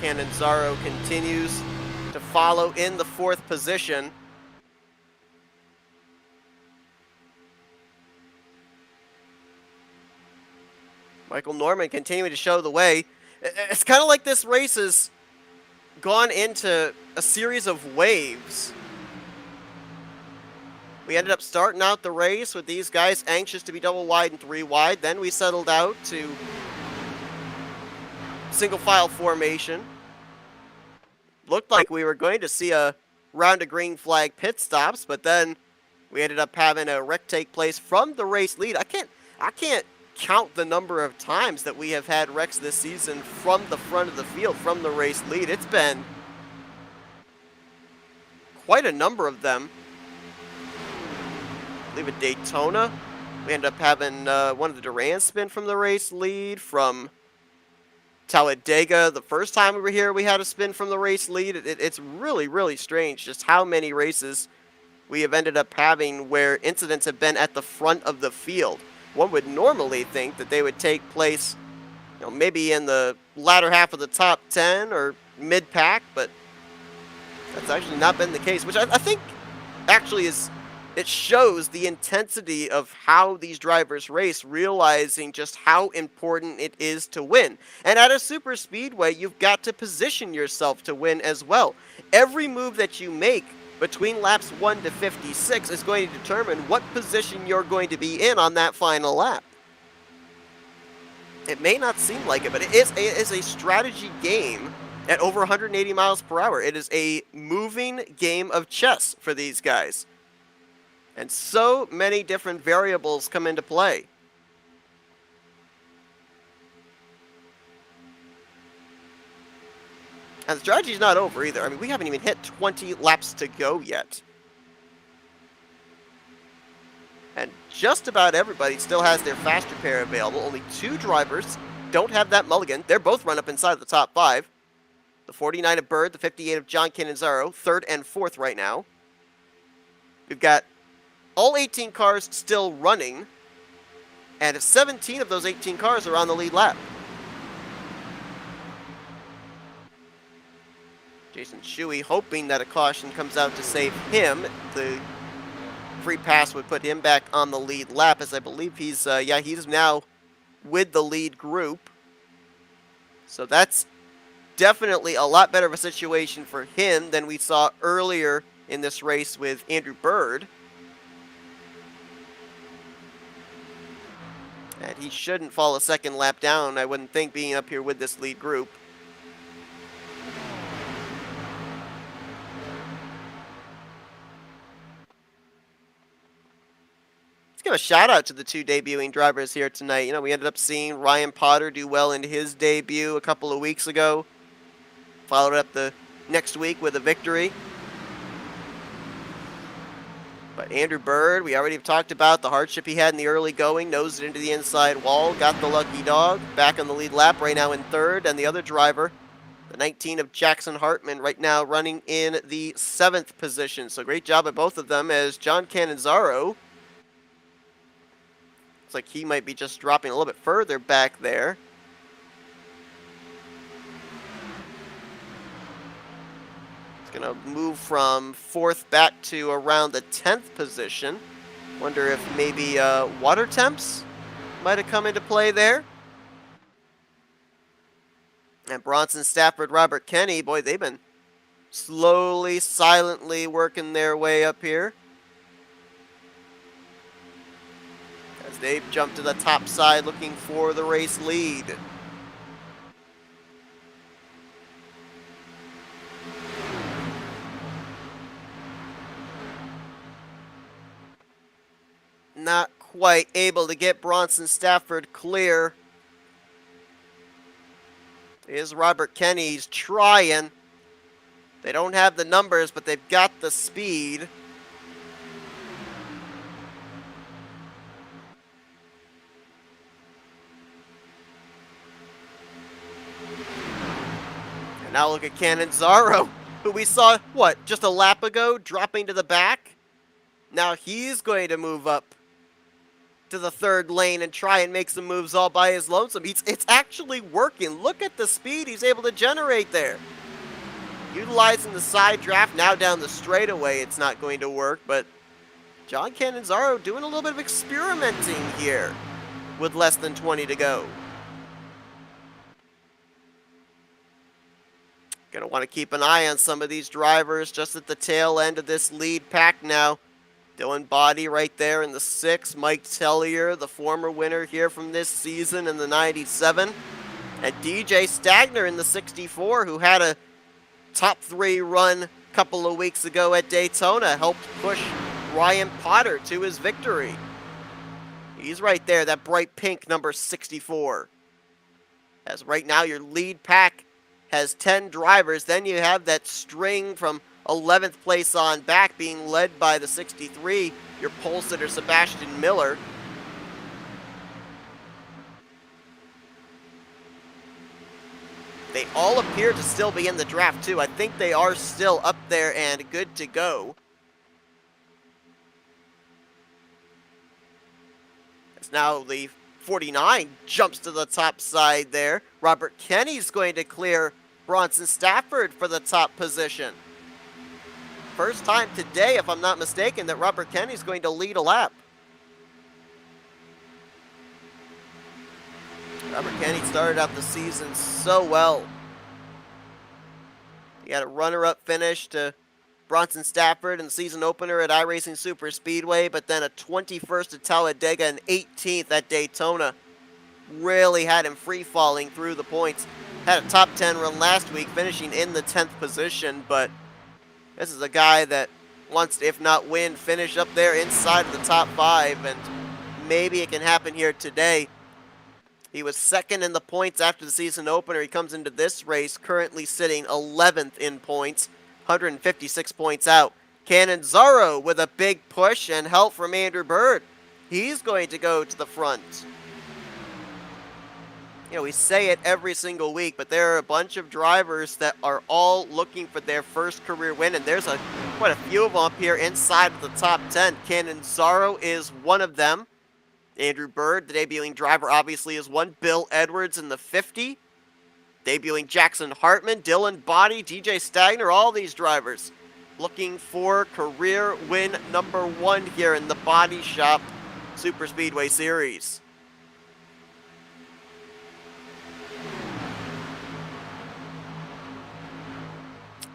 Cannizzaro continues to follow in the 4th position. Michael Norman continuing to show the way. It's kind of like this race has gone into a series of waves. We ended up starting out the race with these guys anxious to be double wide and 3 wide. Then we settled out to single file formation. Looked like we were going to see a round of green flag pit stops, but then we ended up having a wreck take place from the race lead. I can't count the number of times that we have had wrecks this season from the front of the field, from the race lead. It's been quite a number of them. I believe at Daytona, we ended up having one of the Durans spin from the race lead. From Talladega, the first time we were here, we had a spin from the race lead. It's really, really strange just how many races we have ended up having where incidents have been at the front of the field. One would normally think that they would take place, maybe in the latter half of the top 10 or mid-pack, but that's actually not been the case, which I think actually it shows the intensity of how these drivers race, realizing just how important it is to win. And at a super speedway, you've got to position yourself to win as well. Every move that you make between laps 1 to 56 is going to determine what position you're going to be in on that final lap. It may not seem like it, but it is a strategy game at over 180 miles per hour. It is a moving game of chess for these guys. And so many different variables come into play. And the strategy's not over either. I mean, we haven't even hit 20 laps to go yet. And just about everybody still has their faster pair available. Only 2 drivers don't have that mulligan. They're both run up inside the top 5. The 49 of Bird, the 58 of John Cannizzaro, 3rd and 4th right now. We've got all 18 cars still running, and 17 of those 18 cars are on the lead lap. Jason Shuey hoping that a caution comes out to save him. The free pass would put him back on the lead lap, as I believe he's now with the lead group. So that's definitely a lot better of a situation for him than we saw earlier in this race with Andrew Bird. And he shouldn't fall a second lap down, I wouldn't think, being up here with this lead group. Let's give a shout out to the two debuting drivers here tonight. You know, we ended up seeing Ryan Potter do well in his debut a couple of weeks ago. Followed up the next week with a victory. But Andrew Bird, we already have talked about the hardship he had in the early going, nosed it into the inside wall, got the lucky dog, back on the lead lap, right now in third, and the other driver, the 19 of Jackson Hartman, right now running in the 7th position. So great job at both of them, as John Cannizzaro, looks like he might be just dropping a little bit further back there. Going to move from 4th back to around the 10th position. Wonder if maybe water temps might have come into play there. And Bronson Stafford, Robert Kenny, boy, they've been slowly, silently working their way up here. As they jump to the top side looking for the race lead. Not quite able to get Bronson Stafford clear. Here's Robert Kenny. He's trying. They don't have the numbers, but they've got the speed. And now look at Cannizzaro, who we saw, what, just a lap ago, dropping to the back? Now he's going to move up to the 3rd lane and try and make some moves all by his lonesome. It's actually working. Look at the speed he's able to generate there. Utilizing the side draft, now down the straightaway, it's not going to work, but John Cannizzaro doing a little bit of experimenting here with less than 20 to go. Gonna want to keep an eye on some of these drivers just at the tail end of this lead pack now. Dylan Body right there in the 6. Mike Tellier, the former winner here from this season in the 97. And DJ Stagner in the 64, who had a top 3 run a couple of weeks ago at Daytona, helped push Ryan Potter to his victory. He's right there, that bright pink number 64. As right now your lead pack has 10 drivers. Then you have that string from 11th place on back being led by the 63, your pole sitter Sebastian Miller. They all appear to still be in the draft too. I think they are still up there and good to go. As now the 49 jumps to the top side there. Robert Kenny's going to clear Bronson Stafford for the top position. First time today, if I'm not mistaken, that Robert Kenny's going to lead a lap. Robert Kenny started out the season so well. He had a runner-up finish to Bronson Stafford in the season opener at iRacing Superspeedway, but then a 21st at Talladega and 18th at Daytona. Really had him free-falling through the points. Had a top 10 run last week, finishing in the 10th position, but this is a guy that wants to, if not win, finish up there inside of the top 5, and maybe it can happen here today. He was 2nd in the points after the season opener. He comes into this race currently sitting 11th in points, 156 points out. Cannizzaro with a big push and help from Andrew Bird. He's going to go to the front. You know, we say it every single week, but there are a bunch of drivers that are all looking for their first career win, and there's quite a few of them up here inside of the top 10. Cannizzaro is one of them. Andrew Bird, the debuting driver, obviously is one. Bill Edwards in the 50. Debuting Jackson Hartman, Dylan Body, DJ Stagner, all these drivers looking for career win number 1 here in the Body Shop Superspeedway Series.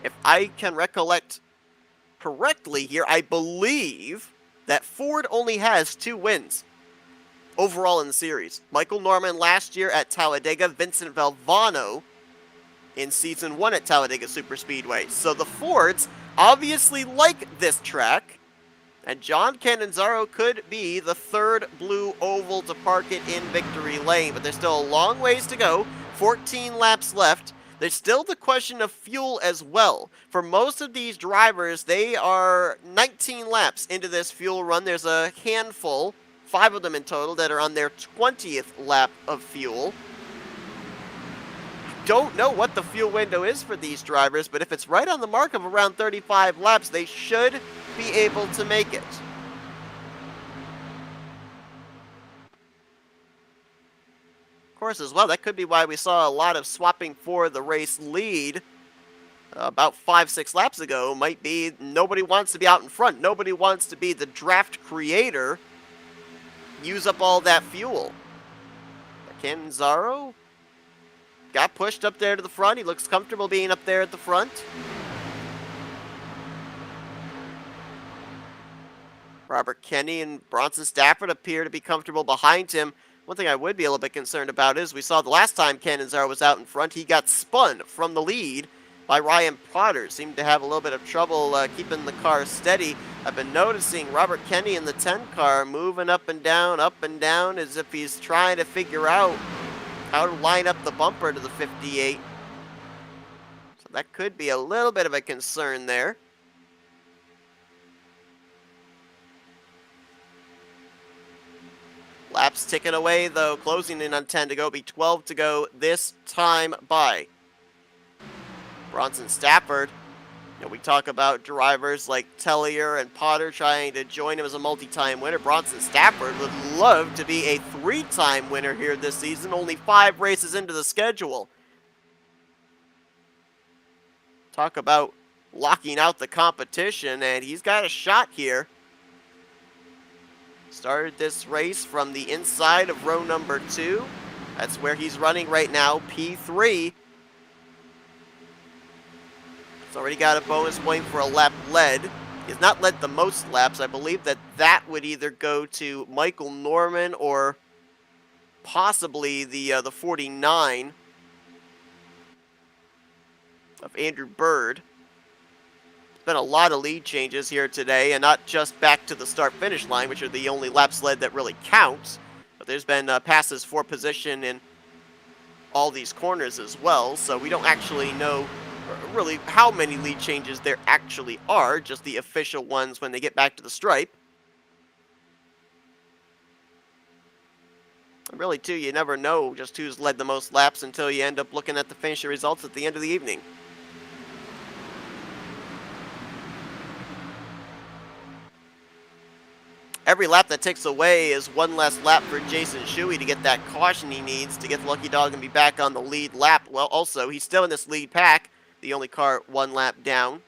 If I can recollect correctly here, I believe that Ford only has 2 wins overall in the series. Michael Norman last year at Talladega, Vincent Valvano in Season 1 at Talladega Superspeedway. So the Fords obviously like this track, and John Cannizzaro could be the 3rd blue oval to park it in victory lane, but there's still a long ways to go, 14 laps left. There's still the question of fuel as well. For most of these drivers, they are 19 laps into this fuel run. There's a handful, 5 of them in total, that are on their 20th lap of fuel. Don't know what the fuel window is for these drivers, but if it's right on the mark of around 35 laps, they should be able to make it. Of course, as well, that could be why we saw a lot of swapping for the race lead about 5-6 laps ago. Might be nobody wants to be out in front. Nobody wants to be the draft creator, use up all that fuel. Cannizzaro got pushed up there to the front. He looks comfortable being up there at the front. Robert Kenny and Bronson Stafford appear to be comfortable behind him. One thing I would be a little bit concerned about is we saw the last time Cannizzaro was out in front, he got spun from the lead by Ryan Potter. Seemed to have a little bit of trouble keeping the car steady. I've been noticing Robert Kenny in the 10 car moving up and down, as if he's trying to figure out how to line up the bumper to the 58. So that could be a little bit of a concern there. Laps ticking away, though, closing in on 10 to go. Be 12 to go this time by Bronson Stafford. You know, we talk about drivers like Tellier and Potter trying to join him as a multi-time winner. Bronson Stafford would love to be a 3-time winner here this season, only 5 races into the schedule. Talk about locking out the competition, and he's got a shot here. Started this race from the inside of row number 2. That's where he's running right now, P3. He's already got a bonus point for a lap led. He has not led the most laps. I believe that would either go to Michael Norman or possibly the 49 of Andrew Bird. Been a lot of lead changes here today, and not just back to the start-finish line, which are the only laps led that really counts, but there's been passes for position in all these corners as well, so we don't actually know really how many lead changes there actually are, just the official ones when they get back to the stripe. And really, too, you never know just who's led the most laps until you end up looking at the finishing results at the end of the evening. Every lap that takes away is one less lap for Jason Shuey to get that caution he needs to get the lucky dog and be back on the lead lap. Well, also, he's still in this lead pack, the only car 1 lap down.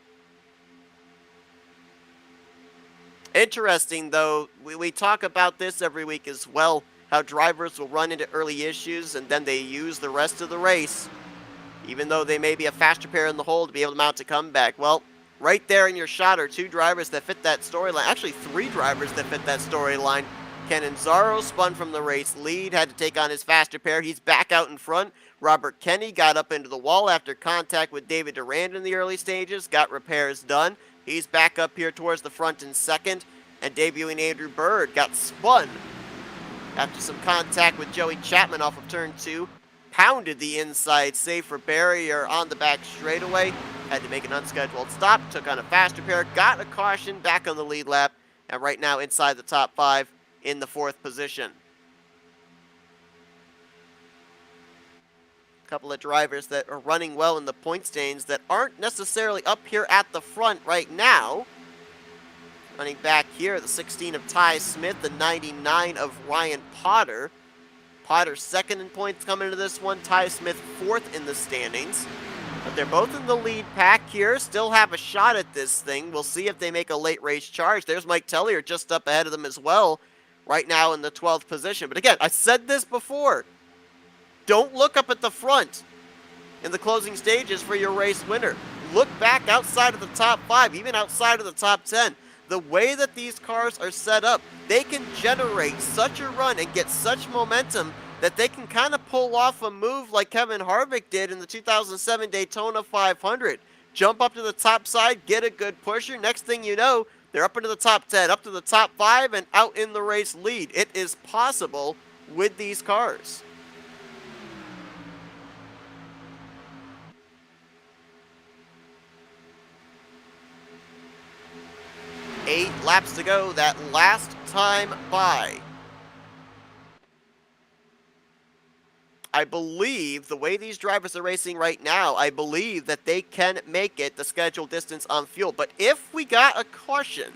Interesting, though, we talk about this every week as well, how drivers will run into early issues and then they use the rest of the race, even though they may be a faster pair in the hole, to be able to mount a comeback. Well, right there in your shot are 2 drivers that fit that storyline. Actually, 3 drivers that fit that storyline. Cannizzaro spun from the race lead, had to take on his faster pair. He's back out in front. Robert Kenny got up into the wall after contact with David Durand in the early stages, got repairs done. He's back up here towards the front in second. And debuting Andrew Bird got spun after some contact with Joey Chapman off of turn 2. Pounded the inside safer barrier on the back straightaway. Had to make an unscheduled stop, took on a faster pair, got a caution, back on the lead lap, and right now inside the top 5 in the 4th position. A couple of drivers that are running well in the point standings that aren't necessarily up here at the front right now. Running back here, the 16 of Ty Smith, the 99 of Ryan Potter. Potter second in points coming into this one. Ty Smith fourth in the standings. But they're both in the lead pack here. Still have a shot at this thing. We'll see if they make a late race charge. There's Mike Tellier just up ahead of them as well. Right now in the 12th position. But again, I said this before. Don't look up at the front in the closing stages for your race winner. Look back outside of the top 5, even outside of the top 10. The way that these cars are set up, they can generate such a run and get such momentum that they can kind of pull off a move like Kevin Harvick did in the 2007 Daytona 500. Jump up to the top side, get a good pusher. Next thing you know, they're up into the top 10, up to the top 5, and out in the race lead. It is possible with these cars. 8 laps to go, that last time by. I believe the way these drivers are racing right now, I believe that they can make it the scheduled distance on fuel. But if we got a caution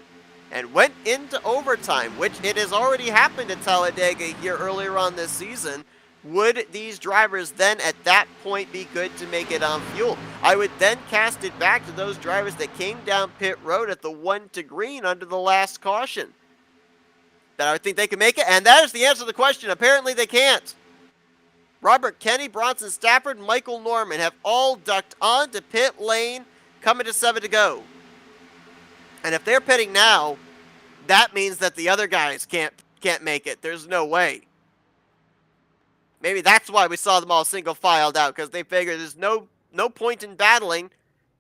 and went into overtime, which it has already happened at Talladega here earlier on this season, would these drivers then at that point be good to make it on fuel? I would then cast it back to those drivers that came down pit road at the 1 to green under the last caution. That I would think they can make it, and that is the answer to the question. Apparently they can't. Robert Kenny, Bronson Stafford, and Michael Norman have all ducked onto pit lane, coming to 7 to go. And if they're pitting now, that means that the other guys can't make it. There's no way. Maybe that's why we saw them all single filed out, because they figured there's no point in battling,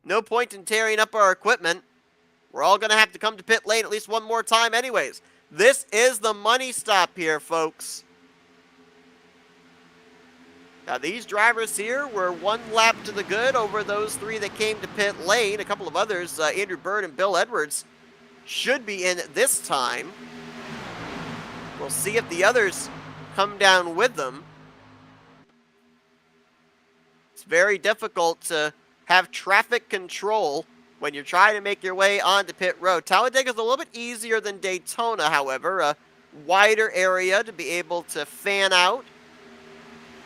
no point in tearing up our equipment. We're all going to have to come to pit lane at least one more time anyways. This is the money stop here, folks. Now, these drivers here were 1 lap to the good over those 3 that came to pit lane. A couple of others, Andrew Bird and Bill Edwards, should be in this time. We'll see if the others come down with them. It's very difficult to have traffic control when you're trying to make your way onto pit road. Talladega is a little bit easier than Daytona, however. A wider area to be able to fan out,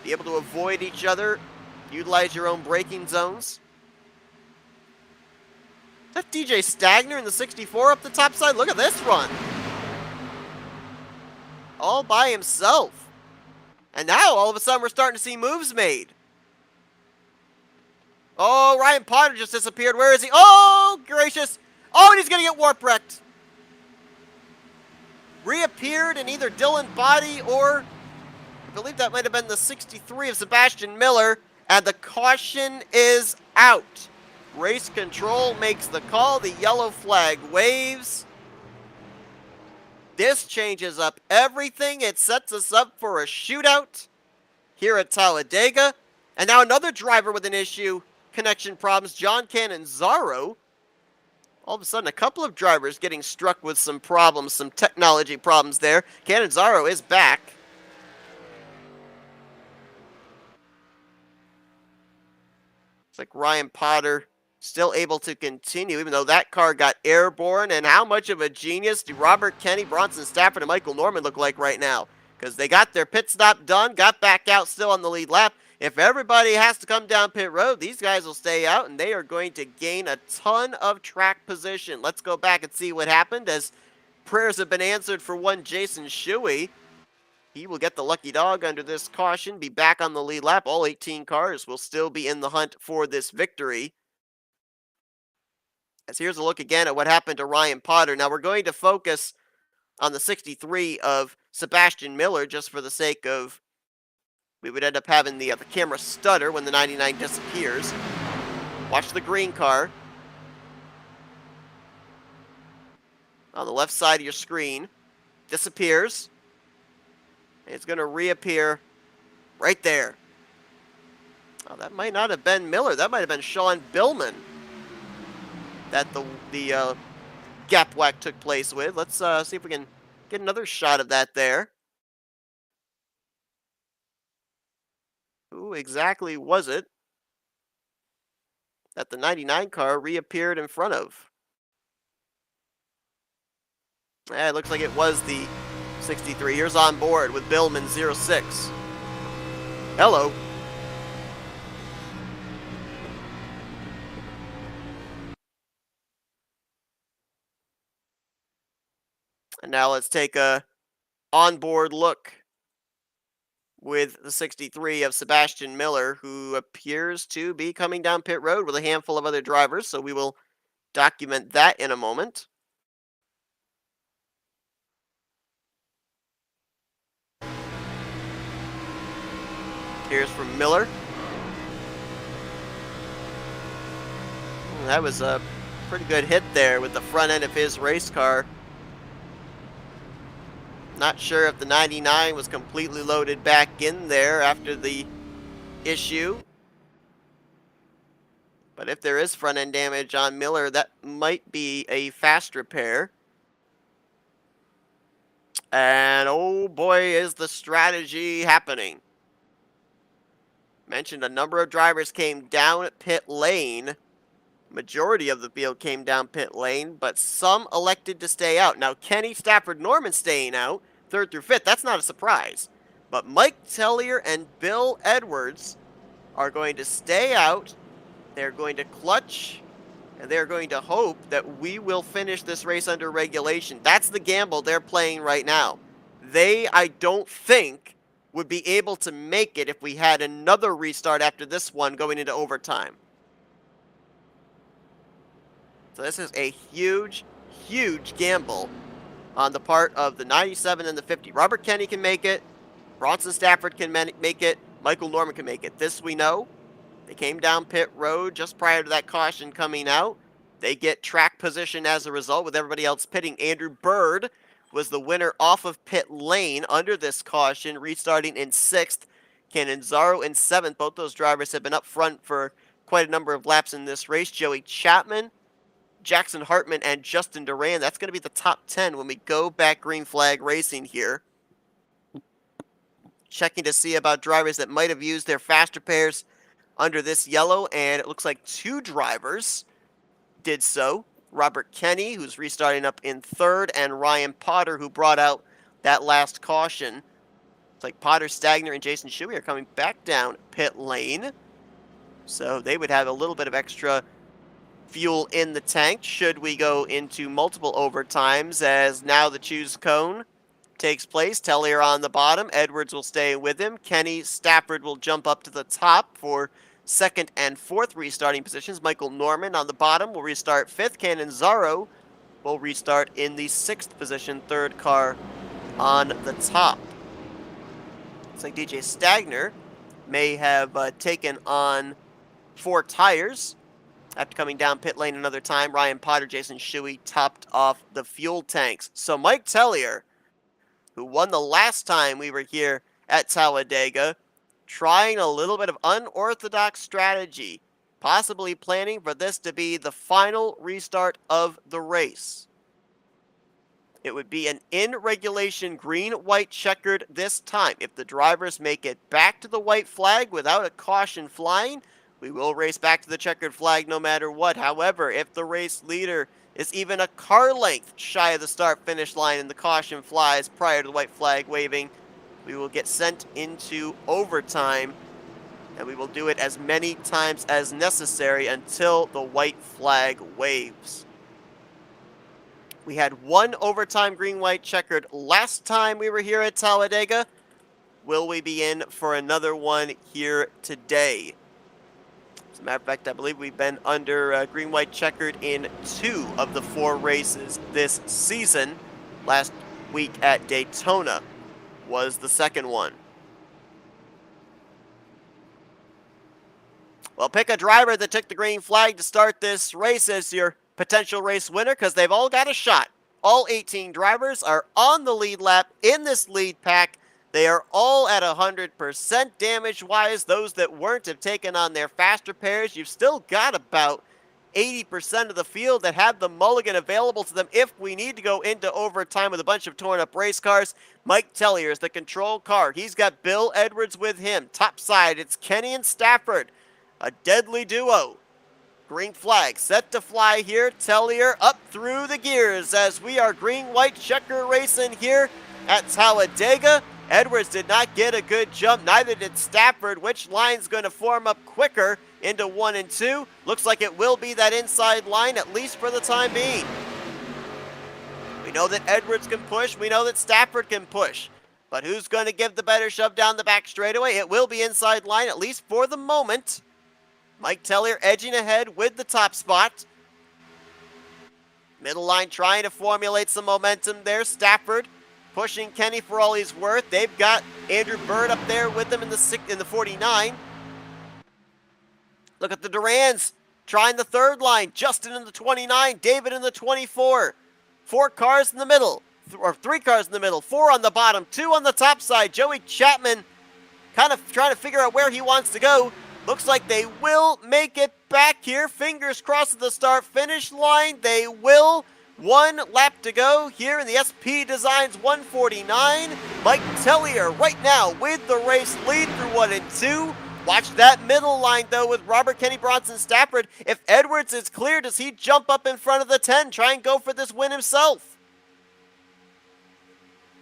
be able to avoid each other, utilize your own braking zones. Is that DJ Stagner in the 64 up the top side? Look at this run. All by himself. And now, all of a sudden, we're starting to see moves made. Oh, Ryan Potter just disappeared. Where is he? Oh, gracious. Oh, and he's going to get warp wrecked. Reappeared in either Dylan Body or, I believe that might have been the 63 of Sebastian Miller. And the caution is out. Race control makes the call. The yellow flag waves. This changes up everything. It sets us up for a shootout here at Talladega. And now another driver with an issue. Connection problems, John Cannizzaro. All of a sudden, a couple of drivers getting struck with some problems, some technology problems there. Cannizzaro is back. It's like Ryan Potter still able to continue, even though that car got airborne. And how much of a genius do Robert Kenny, Bronson Stafford, and Michael Norman look like right now? Because they got their pit stop done, got back out still on the lead lap. If everybody has to come down pit road, these guys will stay out, and they are going to gain a ton of track position. Let's go back and see what happened, as prayers have been answered for one Jason Shuey. He will get the lucky dog under this caution, be back on the lead lap. All 18 cars will still be in the hunt for this victory. As here's a look again at what happened to Ryan Potter. Now, we're going to focus on the 63 of Sebastian Miller, just for the sake of, we would end up having the camera stutter when the 99 disappears. Watch the green car. On the left side of your screen. Disappears. It's going to reappear right there. Oh, that might not have been Miller. That might have been Sean Billman that the gap whack took place with. Let's see if we can get another shot of that there. Who exactly was it that the 99 car reappeared in front of? It looks like it was the 63. Here's on board with Billman 06. Hello. And now let's take a onboard look with the 63 of Sebastian Miller, who appears to be coming down pit road with a handful of other drivers, so we will document that in a moment. Here's from Miller. That was a pretty good hit there with the front end of his race car. Not sure if the 99 was completely loaded back in there after the issue. But if there is front end damage on Miller, that might be a fast repair. And oh boy, is the strategy happening. Mentioned a number of drivers came down at pit lane. Majority of the field came down pit lane, but some elected to stay out. Now, Kenny, Stafford, Norman staying out, 3rd through 5th, that's not a surprise. But Mike Tellier and Bill Edwards are going to stay out. They're going to clutch, and they're going to hope that we will finish this race under regulation. That's the gamble they're playing right now. They, I don't think, would be able to make it if we had another restart after this one going into overtime. So this is a huge, huge gamble on the part of the 97 and the 50. Robert Kenny can make it. Bronson Stafford can make it. Michael Norman can make it. This we know. They came down pit road just prior to that caution coming out. They get track position as a result with everybody else pitting. Andrew Bird was the winner off of pit lane under this caution, restarting in 6th. Canonzaro in 7th. Both those drivers have been up front for quite a number of laps in this race. Joey Chapman, Jackson Hartman, and Justin Duran. That's going to be the top 10 when we go back green flag racing here. Checking to see about drivers that might have used their fast repairs under this yellow, and it looks like 2 drivers did so. Robert Kenny, who's restarting up in 3rd, and Ryan Potter, who brought out that last caution. It's like Potter, Stagner, and Jason Shuey are coming back down pit lane. So they would have a little bit of extra fuel in the tank should we go into multiple overtimes, as now the choose cone takes place. Tellier on the bottom. Edwards will stay with him. Kenny, Stafford will jump up to the top for 2nd and 4th restarting positions. Michael Norman on the bottom will restart 5th. Canonzaro will restart in the 6th position, 3rd car on the top. Looks like DJ Stagner may have taken on 4 tires after coming down pit lane another time. Ryan Potter, Jason Shuey topped off the fuel tanks. So Mike Tellier, who won the last time we were here at Talladega, trying a little bit of unorthodox strategy, possibly planning for this to be the final restart of the race. It would be an in-regulation green-white checkered this time. If the drivers make it back to the white flag without a caution flying, we will race back to the checkered flag no matter what. However, if the race leader is even a car length shy of the start-finish line and the caution flies prior to the white flag waving, we will get sent into overtime, and we will do it as many times as necessary until the white flag waves. We had 1 overtime green-white checkered last time we were here at Talladega. Will we be in for another one here today? As a matter of fact, I believe we've been under green-white checkered in 2 of the 4 races this season. Last week at Daytona was the 2nd one. Well, pick a driver that took the green flag to start this race as your potential race winner, because they've all got a shot. All 18 drivers are on the lead lap in this lead pack. They are all at 100% damage-wise. Those that weren't have taken on their fast repairs. You've still got about 80% of the field that have the mulligan available to them if we need to go into overtime with a bunch of torn-up race cars. Mike Tellier is the control car. He's got Bill Edwards with him. Top side, it's Kenny and Stafford, a deadly duo. Green flag set to fly here. Tellier up through the gears as we are green-white checker racing here at Talladega. Edwards did not get a good jump, neither did Stafford. Which line's going to form up quicker into 1 and 2? Looks like it will be that inside line, at least for the time being. We know that Edwards can push, we know that Stafford can push. But who's going to give the better shove down the back straightaway? It will be inside line, at least for the moment. Mike Tellier edging ahead with the top spot. Middle line trying to formulate some momentum there. Stafford pushing Kenny for all he's worth. They've got Andrew Bird up there with them in the 49. Look at the Durans trying the third line. Justin in the 29, David in the 24. 4 cars in the middle, or 3 cars in the middle, 4 on the bottom, 2 on the top side. Joey Chapman kind of trying to figure out where he wants to go. Looks like they will make it back here. Fingers crossed at the start-finish line. They will. 1 lap to go here in the SP Designs 149. Mike Tellier right now with the race lead through 1 and 2. Watch that middle line, though, with Robert, Kenny, Bronson, Stafford. If Edwards is clear, does he jump up in front of the 10, try and go for this win himself?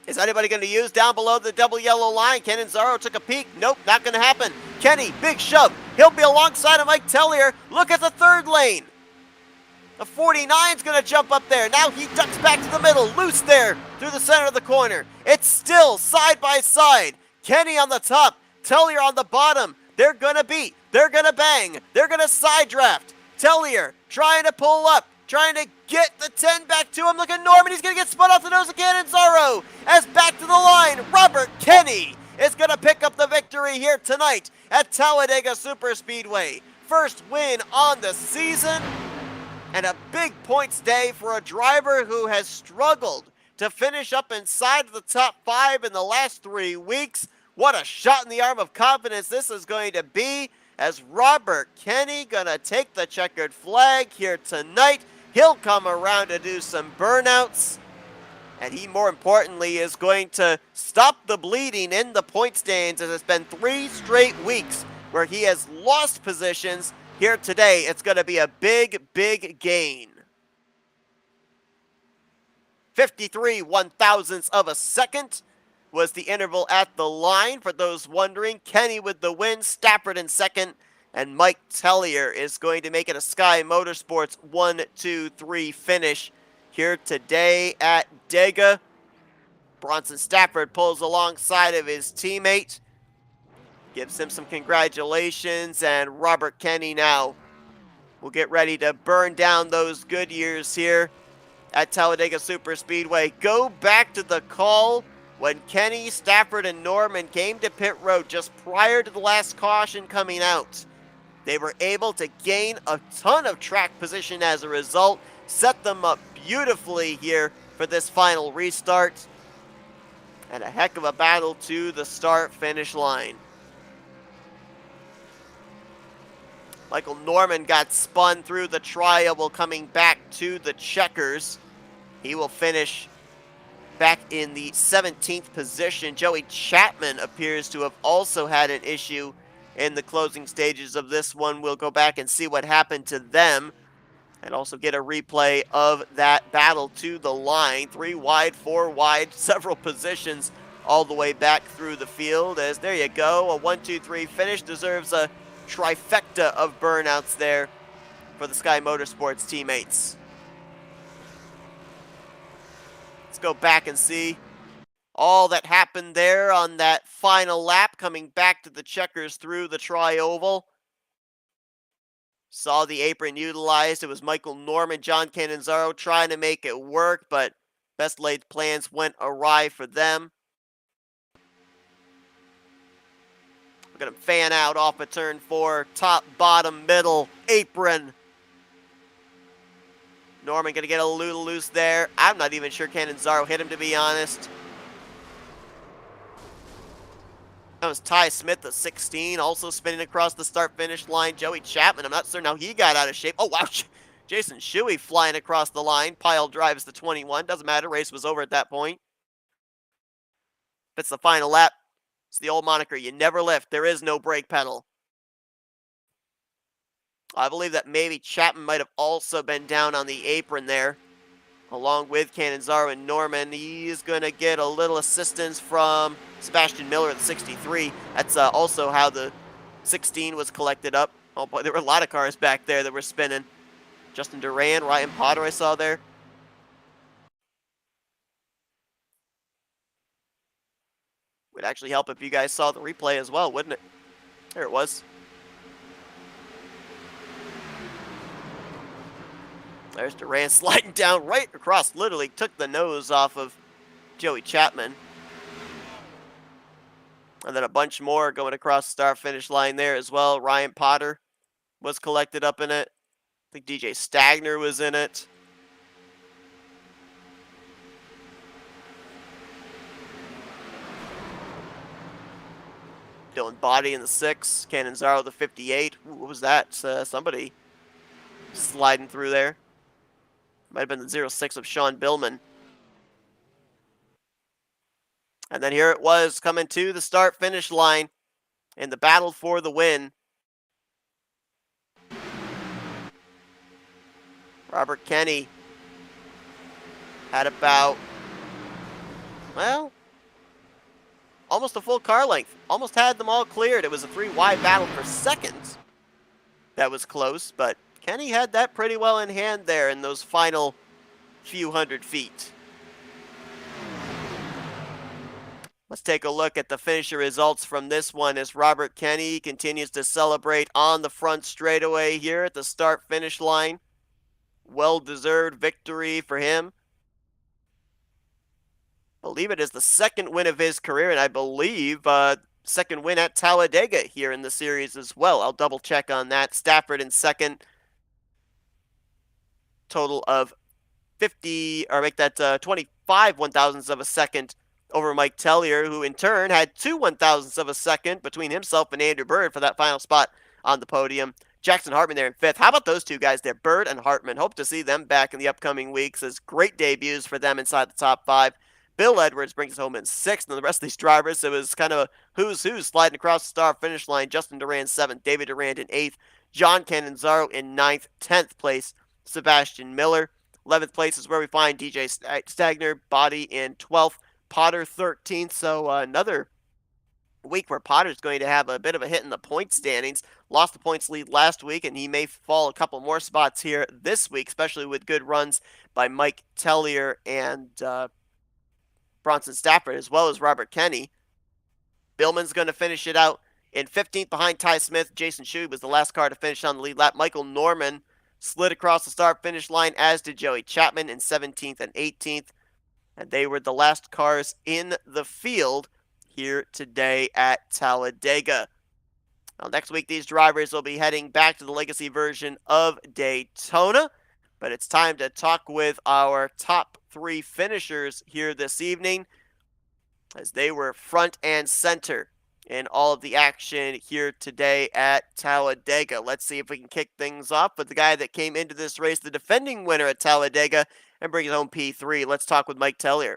Is anybody going to use down below the double yellow line? Cannizzaro took a peek. Nope, not going to happen. Kenny, big shove. He'll be alongside of Mike Tellier. Look at the third lane. The 49's going to jump up there. Now he ducks back to the middle. Loose there through the center of the corner. It's still side by side. Kenny on the top. Tellier on the bottom. They're going to beat. They're going to bang. They're going to side draft. Tellier trying to pull up. Trying to get the 10 back to him. Look at Norman. He's going to get spun off the nose of Cannizzaro. As back to the line, Robert Kenny is going to pick up the victory here tonight at Talladega Superspeedway. First win on the season. And a big points day for a driver who has struggled to finish up inside the top 5 in the last 3 weeks. What a shot in the arm of confidence this is going to be, as Robert Kenny gonna take the checkered flag here tonight. He'll come around to do some burnouts, and he, more importantly, is going to stop the bleeding in the point stands, as it's been 3 straight weeks where he has lost positions. Here today, it's going to be a big, big gain. 53 1/1000ths of a second was the interval at the line. For those wondering, Kenny with the win, Stafford in second, and Mike Tellier is going to make it a Sky Motorsports 1-2-3 finish here today at Dega. Bronson Stafford pulls alongside of his teammate, gives him some congratulations, and Robert Kenny now will get ready to burn down those good years here at Talladega Superspeedway. Go back to the call when Kenny, Stafford, and Norman came to pit road just prior to the last caution coming out. They were able to gain a ton of track position as a result, set them up beautifully here for this final restart, and a heck of a battle to the start-finish line. Michael Norman got spun through the tri-oval coming back to the checkers. He will finish back in the 17th position. Joey Chapman appears to have also had an issue in the closing stages of this one. We'll go back and see what happened to them and also get a replay of that battle to the line. 3 wide, 4 wide, several positions all the way back through the field. As there you go, a 1-2-3 finish. Deserves a trifecta of burnouts there for the Sky Motorsports teammates. Let's go back and see all that happened there on that final lap, coming back to the checkers through the tri-oval. Saw the apron utilized. It was Michael Norman, John Cannizzaro trying to make it work, but best laid plans went awry for them. We're going to fan out off of turn 4, top, bottom, middle, apron. Norman going to get a little loose there. I'm not even sure Cannizzaro hit him, to be honest. That was Ty Smith, the 16, also spinning across the start-finish line. Joey Chapman, I'm not certain how he got out of shape. Oh, wow. Jason Shuey flying across the line. Pile drives the 21. Doesn't matter. Race was over at that point. It's the final lap. It's the old moniker. You never lift. There is no brake pedal. I believe that maybe Chapman might have also been down on the apron there along with Cannizzaro and Norman. He's going to get a little assistance from Sebastian Miller at 63. That's also how the 16 was collected up. Oh boy, there were a lot of cars back there that were spinning. Justin Duran, Ryan Potter I saw there. Would actually help if you guys saw the replay as well, wouldn't it? There it was. There's Duran sliding down right across, literally took the nose off of Joey Chapman. And then a bunch more going across the start-finish line there as well. Ryan Potter was collected up in it. I think DJ Stagner was in it. Dylan Body in the 6, Cannizzaro the 58. Ooh, what was that? Somebody sliding through there. Might have been the 06 of Sean Billman. And then here it was coming to the start-finish line in the battle for the win. Robert Kenny had about, well, almost a full car length. Almost had them all cleared. It was a 3-wide battle for seconds. That was close, but Kenny had that pretty well in hand there in those final few hundred feet. Let's take a look at the finisher results from this one as Robert Kenny continues to celebrate on the front straightaway here at the start-finish line. Well-deserved victory for him. I believe it is the second win of his career, and I believe second win at Talladega here in the series as well. I'll double check on that. Stafford in second. Total of 50, or make that 25 one-thousandths of a second over Mike Tellier, who in turn had 2 one-thousandths of a second between himself and Andrew Bird for that final spot on the podium. Jackson Hartman there in 5th. How about those two guys there, Bird and Hartman? Hope to see them back in the upcoming weeks as great debuts for them inside the top 5. Bill Edwards brings us home in 6th, and the rest of these drivers, it was kind of a who's who sliding across the start-finish line. Justin Duran 7th, David Durand in 8th, John Cannizzaro in 9th, 10th place, Sebastian Miller. 11th place is where we find DJ Stagner, Body in 12th, Potter 13th, so another week where Potter's going to have a bit of a hit in the point standings. Lost the points lead last week, and he may fall a couple more spots here this week, especially with good runs by Mike Tellier and Bronson Stafford, as well as Robert Kenny. Billman's going to finish it out in 15th behind Ty Smith. Jason Shuey was the last car to finish on the lead lap. Michael Norman slid across the start-finish line, as did Joey Chapman in 17th and 18th. And they were the last cars in the field here today at Talladega. Now, next week, these drivers will be heading back to the legacy version of Daytona. But it's time to talk with our top 3 finishers here this evening, as they were front and center in all of the action here today at Talladega. Let's see if we can kick things off with the guy that came into this race, the defending winner at Talladega, and brings home P3. Let's talk with Mike Tellier.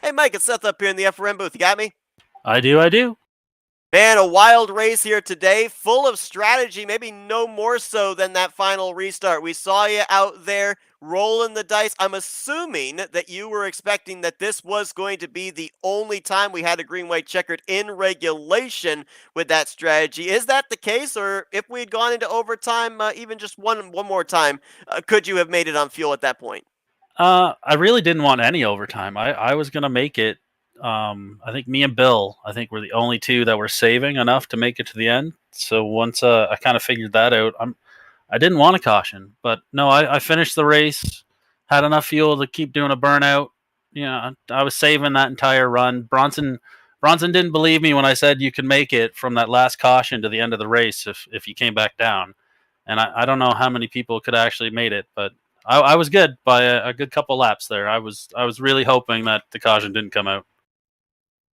Hey, Mike, it's Seth up here in the FRM booth. You got me? I do. Man, a wild race here today, full of strategy, maybe no more so than that final restart. We saw you out there rolling the dice. I'm assuming that you were expecting that this was going to be the only time we had a green-white checkered in regulation with that strategy. Is that the case, or if we had gone into overtime even just one more time, could you have made it on fuel at that point? I really didn't want any overtime. I was going to make it. I think me and Bill, were the only two that were saving enough to make it to the end. So once I kind of figured that out, I didn't want a caution. But no, I finished the race, had enough fuel to keep doing a burnout. I was saving that entire run. Bronson didn't believe me when I said you could make it from that last caution to the end of the race if you came back down. And I don't know how many people could actually made it, but I was good by a good couple laps there. I was really hoping that the caution didn't come out.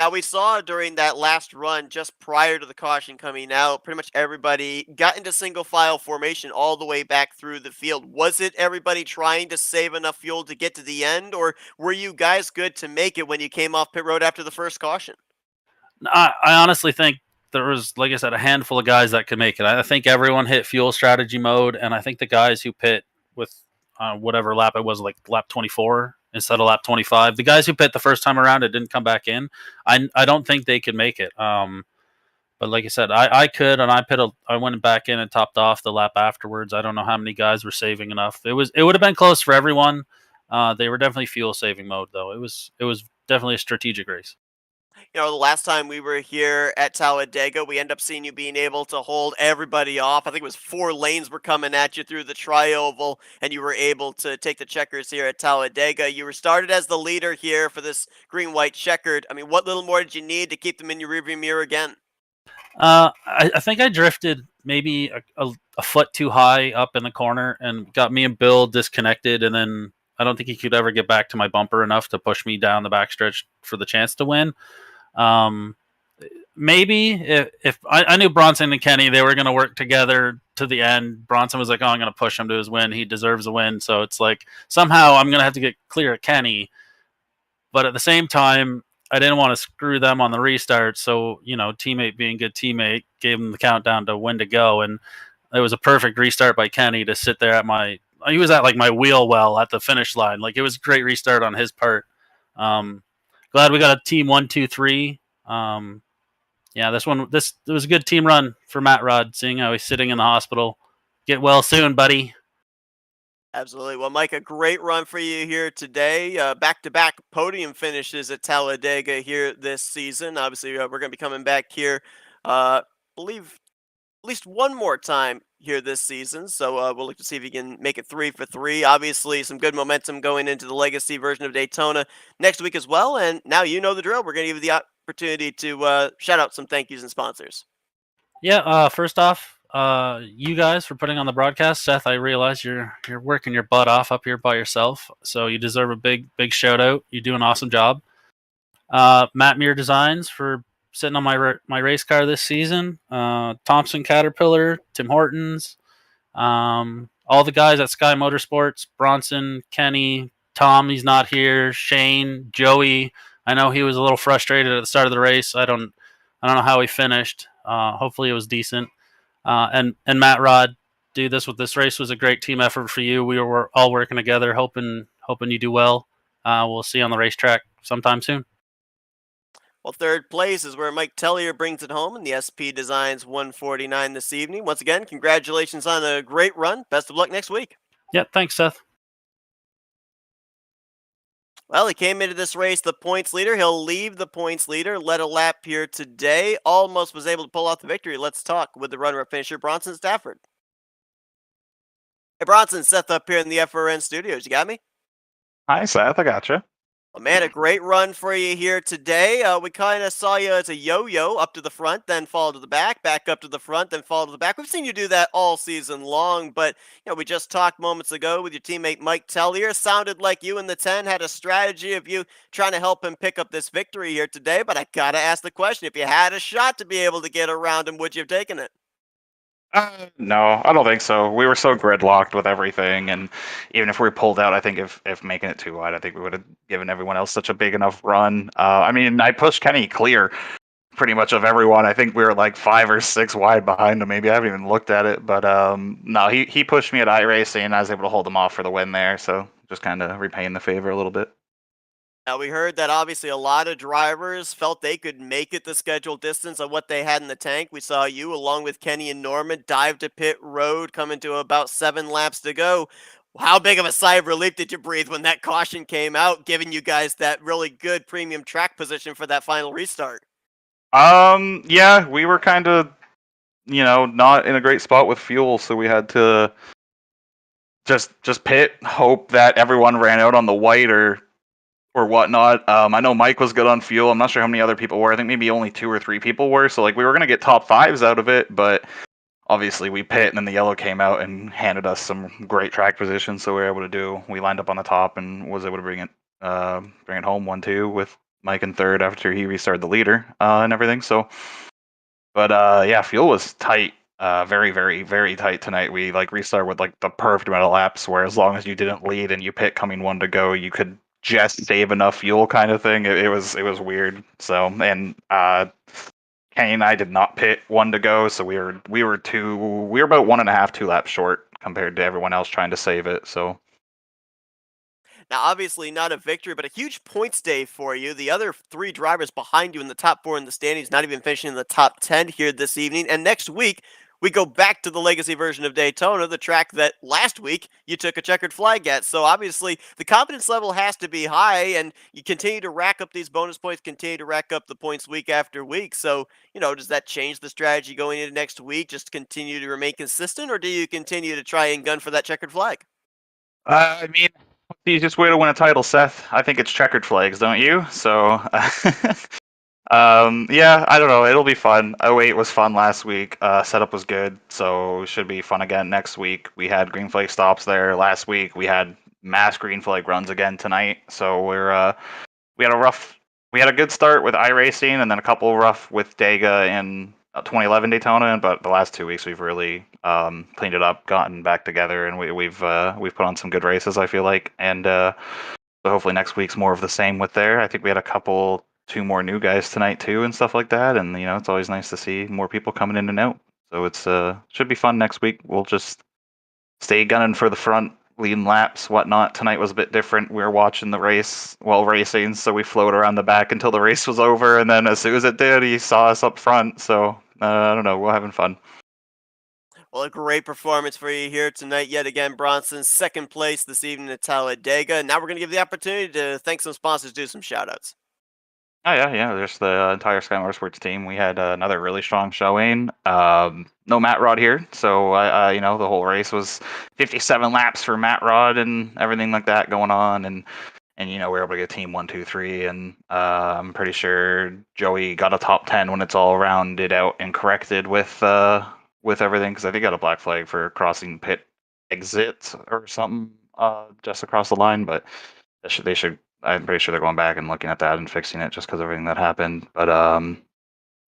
Now, we saw during that last run, just prior to the caution coming out, pretty much everybody got into single file formation all the way back through the field. Was it everybody trying to save enough fuel to get to the end, or were you guys good to make it when you came off pit road after the first caution? I honestly think there was, like I said, a handful of guys that could make it. I think everyone hit fuel strategy mode, and I think the guys who pit with whatever lap it was, like lap 24 instead of lap 25. The guys who pit the first time around, it didn't come back in. I don't think they could make it. But like I said, I could, and I went back in and topped off the lap afterwards. I don't know how many guys were saving enough. It would have been close for everyone. They were definitely fuel saving mode though. It was definitely a strategic race. You know, the last time we were here at Talladega, we end up seeing you being able to hold everybody off. I think it was 4 lanes were coming at you through the tri-oval, and you were able to take the checkers here at Talladega. You were started as the leader here for this green-white checkered. I mean, what little more did you need to keep them in your rearview mirror again? I think I drifted maybe a foot too high up in the corner and got me and Bill disconnected, and then I don't think he could ever get back to my bumper enough to push me down the backstretch for the chance to win. Um, Maybe if I knew Bronson and Kenny, they were going to work together to the end. Bronson was like, "Oh, I'm going to push him to his win. He deserves a win." So it's like somehow I'm going to have to get clear of Kenny, but at the same time, I didn't want to screw them on the restart. So teammate being good teammate gave him the countdown to when to go, and it was a perfect restart by Kenny to sit there at my. He was at like my wheel well at the finish line. Like it was a great restart on his part. Um, Glad we got a team 1, 2, 3. Yeah, this it was a good team run for Matt Rod, seeing how he's sitting in the hospital. Get well soon, buddy. Absolutely. Well, Mike, a great run for you here today. Back-to-back podium finishes at Talladega here this season. Obviously, we're going to be coming back here, believe at least one more time here this season. So we'll look to see if you can make it 3 for 3. Obviously, some good momentum going into the Legacy version of Daytona next week as well. And now you know the drill. We're going to give you the opportunity to shout out some thank yous and sponsors. Yeah. First off, you guys for putting on the broadcast. Seth, I realize you're working your butt off up here by yourself, so you deserve a big shout out. You do an awesome job. Matt Muir Designs for sitting on my race car this season. Thompson Caterpillar, Tim Hortons, all the guys at Sky Motorsports, Bronson, Kenny, Tom, he's not here, Shane, Joey. I know he was a little frustrated at the start of the race. I don't know how he finished. Hopefully it was decent. And Matt Rod, dude, this race was a great team effort for you. We were all working together, hoping you do well. We'll see you on the racetrack sometime soon. Well, third place is where Mike Tellier brings it home in the SP Designs 149 this evening. Once again, congratulations on a great run. Best of luck next week. Yeah, thanks, Seth. Well, he came into this race the points leader. He'll leave the points leader, led a lap here today. Almost was able to pull off the victory. Let's talk with the runner-up finisher, Bronson Stafford. Hey, Bronson, Seth up here in the FRN studios. You got me? Hi, Seth. I gotcha. Well, man, a great run for you here today. We kind of saw you as a yo-yo up to the front, then fall to the back up to the front, then fall to the back. We've seen you do that all season long, but we just talked moments ago with your teammate Mike Tellier. Sounded like you and the 10 had a strategy of you trying to help him pick up this victory here today, but I gotta ask the question, if you had a shot to be able to get around him, would you have taken it? No, I don't think so. We were so gridlocked with everything, and even if we pulled out, I think if making it too wide, I think we would have given everyone else such a big enough run. I mean, I pushed Kenny clear pretty much of everyone. I think we were like 5 or 6 wide behind him. Maybe I haven't even looked at it, but no, he pushed me at iRacing, and I was able to hold him off for the win there. So just kind of repaying the favor a little bit. Now, we heard that obviously a lot of drivers felt they could make it the scheduled distance of what they had in the tank. We saw you, along with Kenny and Norman, dive to pit road, coming to about 7 laps to go. How big of a sigh of relief did you breathe when that caution came out, giving you guys that really good premium track position for that final restart? Yeah, we were kind of, not in a great spot with fuel, so we had to just pit, hope that everyone ran out on the white or whatnot. I know Mike was good on fuel. I'm not sure how many other people were. I think maybe only 2 or 3 people were. So like we were gonna get top fives out of it, but obviously we pit and then the yellow came out and handed us some great track positions. So we were able to we lined up on the top and was able to bring it home 1-2 with Mike in third after he restarted the leader and everything. So, but yeah, fuel was tight. Very, very, very tight tonight. We restarted with the perfect amount of laps where as long as you didn't lead and you pit coming one to go, you could just save enough fuel kind of thing. It was weird. So and Kenny and I did not pit one to go, so we were about 1.5, 2 laps short compared to everyone else trying to save it. So Now, obviously not a victory, but a huge points day for you. The other 3 drivers behind you in the top 4 in the standings, not even finishing in the top 10 here this evening. And next week, we go back to the legacy version of Daytona, the track that last week you took a checkered flag at. So obviously the confidence level has to be high, and you continue to rack up these bonus points, continue to rack up the points week after week. So, does that change the strategy going into next week? Just continue to remain consistent, or do you continue to try and gun for that checkered flag? I mean, what's the easiest way to win a title, Seth? I think it's checkered flags, don't you? So, yeah, I don't know. It'll be fun. 08 was fun last week. Setup was good, so should be fun again next week. We had green flag stops there last week. We had mass green flag runs again tonight. So we had a rough, we had a good start with iRacing, and then a couple rough with Dega in 2011 Daytona. But the last 2 weeks we've really cleaned it up, gotten back together, and we've put on some good races. I feel like, and so hopefully next week's more of the same with there. I think we had two more new guys tonight too, and stuff like that. And it's always nice to see more people coming in and out. So it's should be fun next week. We'll just stay gunning for the front, leading laps, whatnot. Tonight was a bit different. We were watching the race while racing, so we floated around the back until the race was over, and then as soon as it did, he saw us up front. So I don't know, we're having fun. Well, a great performance for you here tonight yet again, Bronson. Second place this evening at Talladega. Now we're going to give the opportunity to thank some sponsors, do some shout-outs. Oh yeah. There's the entire Sky Motorsports team. We had another really strong showing. No Matt Rod here, so the whole race was 57 laps for Matt Rod and everything like that going on, and we were able to get team 1, 2, 3, and I'm pretty sure Joey got a top 10 when it's all rounded out and corrected with everything, because I think he got a black flag for crossing pit exit or something just across the line, but they should. I'm pretty sure they're going back and looking at that and fixing it just because of everything that happened. But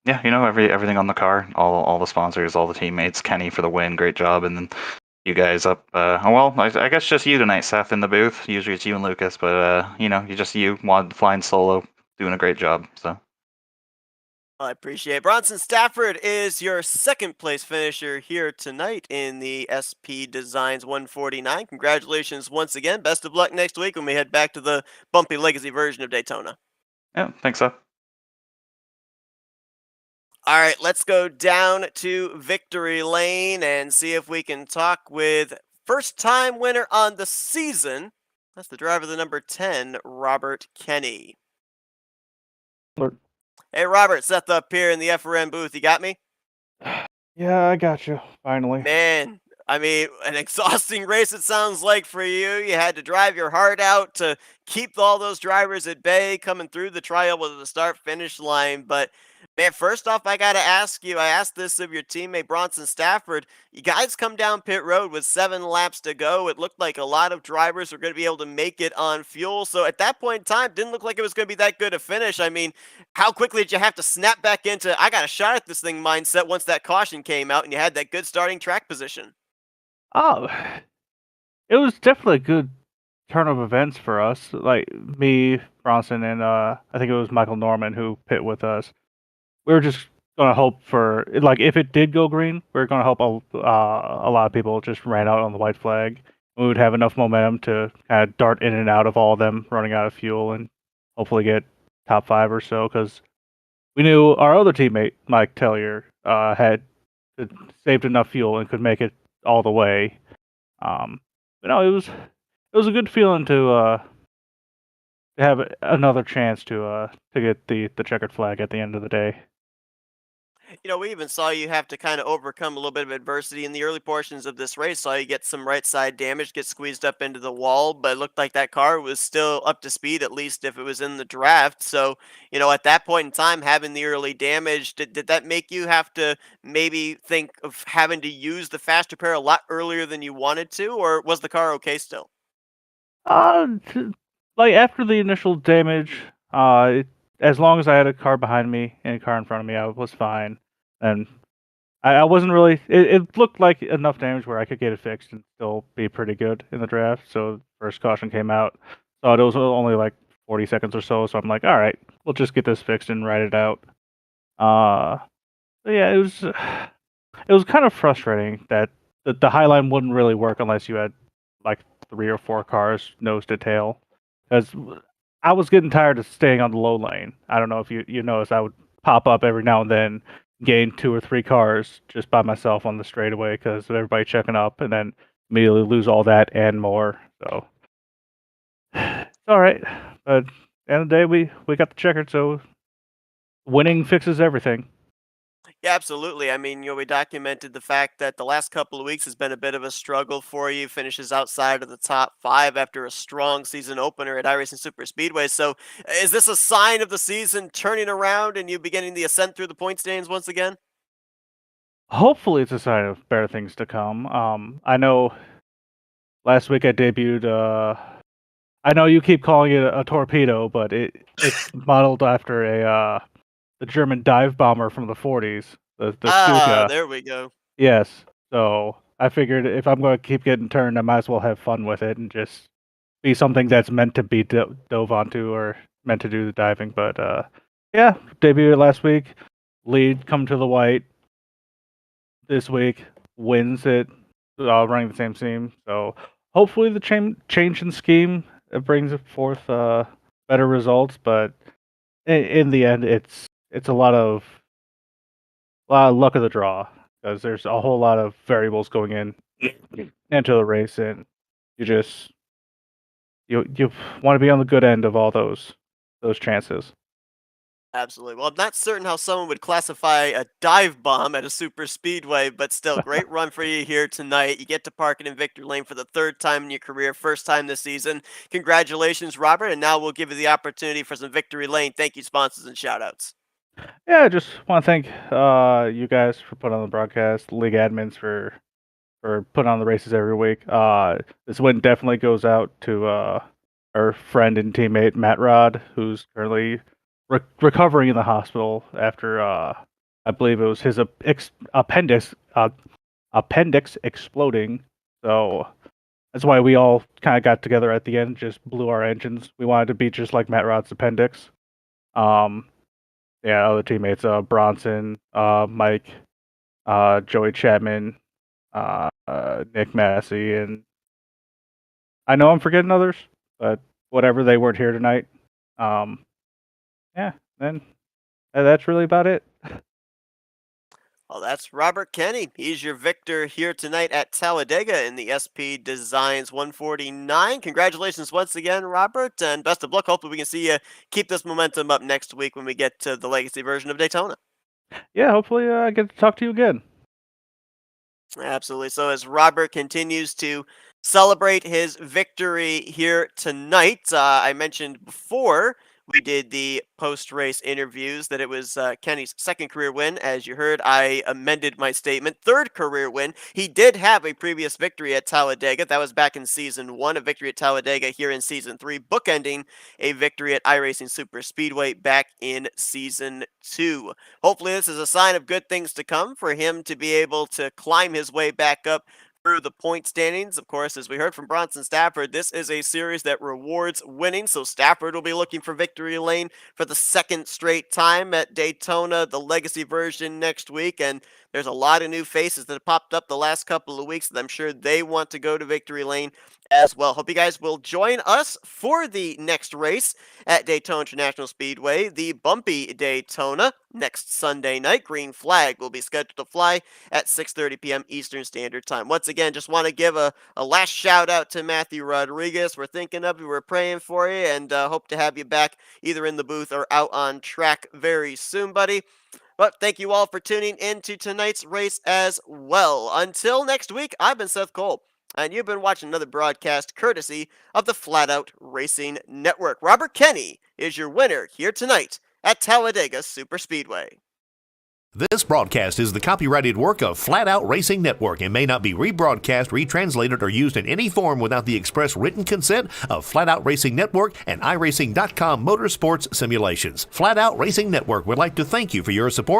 yeah, everything on the car, all the sponsors, all the teammates, Kenny for the win, great job, and then you guys up. I guess just you tonight, Seth, in the booth. Usually it's you and Lucas, but you flying solo, doing a great job. So. I appreciate it. Bronson Stafford is your second place finisher here tonight in the SP Designs 149. Congratulations once again. Best of luck next week when we head back to the bumpy legacy version of Daytona. Yeah, thanks, Seth. All right, let's go down to victory lane and see if we can talk with first-time winner on the season. That's the driver, the number 10, Robert Kenny. Hey, Robert, Seth up here in the FRN booth. You got me? Yeah, I got you. Finally. Man, I mean, an exhausting race it sounds like for you. You had to drive your heart out to keep all those drivers at bay coming through the trial with the start-finish line. But, man, first off, I got to ask you, I asked this of your teammate Bronson Stafford. You guys come down pit road with 7 laps to go. It looked like a lot of drivers were going to be able to make it on fuel. So at that point in time, didn't look like it was going to be that good a finish. I mean, how quickly did you have to snap back into, I got a shot at this thing mindset once that caution came out and you had that good starting track position? Oh, it was definitely a good turn of events for us. Like me, Bronson, and I think it was Michael Norman who pit with us. We were just gonna hope for, like, if it did go green, we were gonna hope a lot of people just ran out on the white flag. We would have enough momentum to kind of dart in and out of all of them running out of fuel and hopefully get top 5 or so, because we knew our other teammate Mike Tellier had saved enough fuel and could make it all the way. But no, it was a good feeling to have another chance to get the checkered flag at the end of the day. We even saw you have to kind of overcome a little bit of adversity in the early portions of this race. Saw you get some right side damage, get squeezed up into the wall, but it looked like that car was still up to speed, at least if it was in the draft. So, at that point in time, having the early damage, did that make you have to maybe think of having to use the fast repair a lot earlier than you wanted to, or was the car okay still? Like after the initial damage, as long as I had a car behind me and a car in front of me, I was fine. And I wasn't really. It looked like enough damage where I could get it fixed and still be pretty good in the draft. So first caution came out, so it was only like 40 seconds or so. So I'm like, all right, we'll just get this fixed and ride it out. Yeah, it was kind of frustrating that the high line wouldn't really work unless you had like 3 or 4 cars nose to tail. because I was getting tired of staying on the low lane. I don't know if you noticed, I would pop up every now and then, gain 2 or 3 cars just by myself on the straightaway because of everybody checking up, and then immediately lose all that and more. So it's all right. But at the end of the day, we got the checkered, so winning fixes everything. Yeah, absolutely. I mean, we documented the fact that the last couple of weeks has been a bit of a struggle for you. Finishes outside of the top 5 after a strong season opener at iRacing Super Speedway. So, is this a sign of the season turning around and you beginning the ascent through the point standings once again? Hopefully, it's a sign of better things to come. I know last week I debuted. I know you keep calling it a torpedo, but it's modeled after the German dive bomber from the 40s, the Stuka. There we go. Yes. So I figured if I'm going to keep getting turned, I might as well have fun with it and just be something that's meant to be dove onto or meant to do the diving. But yeah, debuted last week. Lead come to the white this week. Wins it, running the same scheme. So hopefully the change in scheme brings forth better results. But in the end, it's a lot of luck of the draw because there's a whole lot of variables going into the race, and you want to be on the good end of all those chances. Absolutely. Well, I'm not certain how someone would classify a dive bomb at a super speedway, but still, great run for you here tonight. You get to park it in victory lane for the 3rd time in your career, first time this season. Congratulations, Robert. And now we'll give you the opportunity for some victory lane. Thank you, sponsors and shout-outs. Yeah, I just want to thank you guys for putting on the broadcast, league admins for putting on the races every week. This win definitely goes out to our friend and teammate Matt Rod, who's currently recovering in the hospital after I believe it was his appendix exploding. So that's why we all kind of got together at the end, just blew our engines. We wanted to be just like Matt Rod's appendix. Yeah, other teammates, Bronson, Mike, Joey Chapman, Nick Massey, and I know I'm forgetting others, but whatever, they weren't here tonight. Yeah, then that's really about it. Well, that's Robert Kenny. He's your victor here tonight at Talladega in the SP Designs 149. Congratulations once again, Robert, and best of luck. Hopefully we can see you keep this momentum up next week when we get to the legacy version of Daytona. Yeah, hopefully I get to talk to you again. Absolutely. So as Robert continues to celebrate his victory here tonight, I mentioned before we did the post-race interviews that it was Kenny's 2nd career win. As you heard, I amended my statement. 3rd career win. He did have a previous victory at Talladega. That was back in Season 1, a victory at Talladega here in Season 3, bookending a victory at iRacing Super Speedway back in Season 2. Hopefully this is a sign of good things to come for him to be able to climb his way back up through the point standings. Of course, as we heard from Bronson Stafford, this is a series that rewards winning, so Stafford will be looking for victory lane for the 2nd straight time at Daytona, the legacy version next week, and there's a lot of new faces that have popped up the last couple of weeks that I'm sure they want to go to victory lane as well. Hope you guys will join us for the next race at Daytona International Speedway, the Bumpy Daytona, next Sunday night. Green flag will be scheduled to fly at 6:30 p.m. Eastern Standard Time. Once again, just want to give a last shout out to Matthew Rodriguez. We're thinking of you, we're praying for you, and hope to have you back either in the booth or out on track very soon, buddy. But thank you all for tuning in to tonight's race as well. Until next week, I've been Seth Cole, and you've been watching another broadcast courtesy of the Flatout Racing Network. Robert Kenny is your winner here tonight at Talladega Superspeedway. This broadcast is the copyrighted work of Flatout Racing Network and may not be rebroadcast, retranslated, or used in any form without the express written consent of Flatout Racing Network and iRacing.com Motorsports Simulations. Flatout Racing Network would like to thank you for your support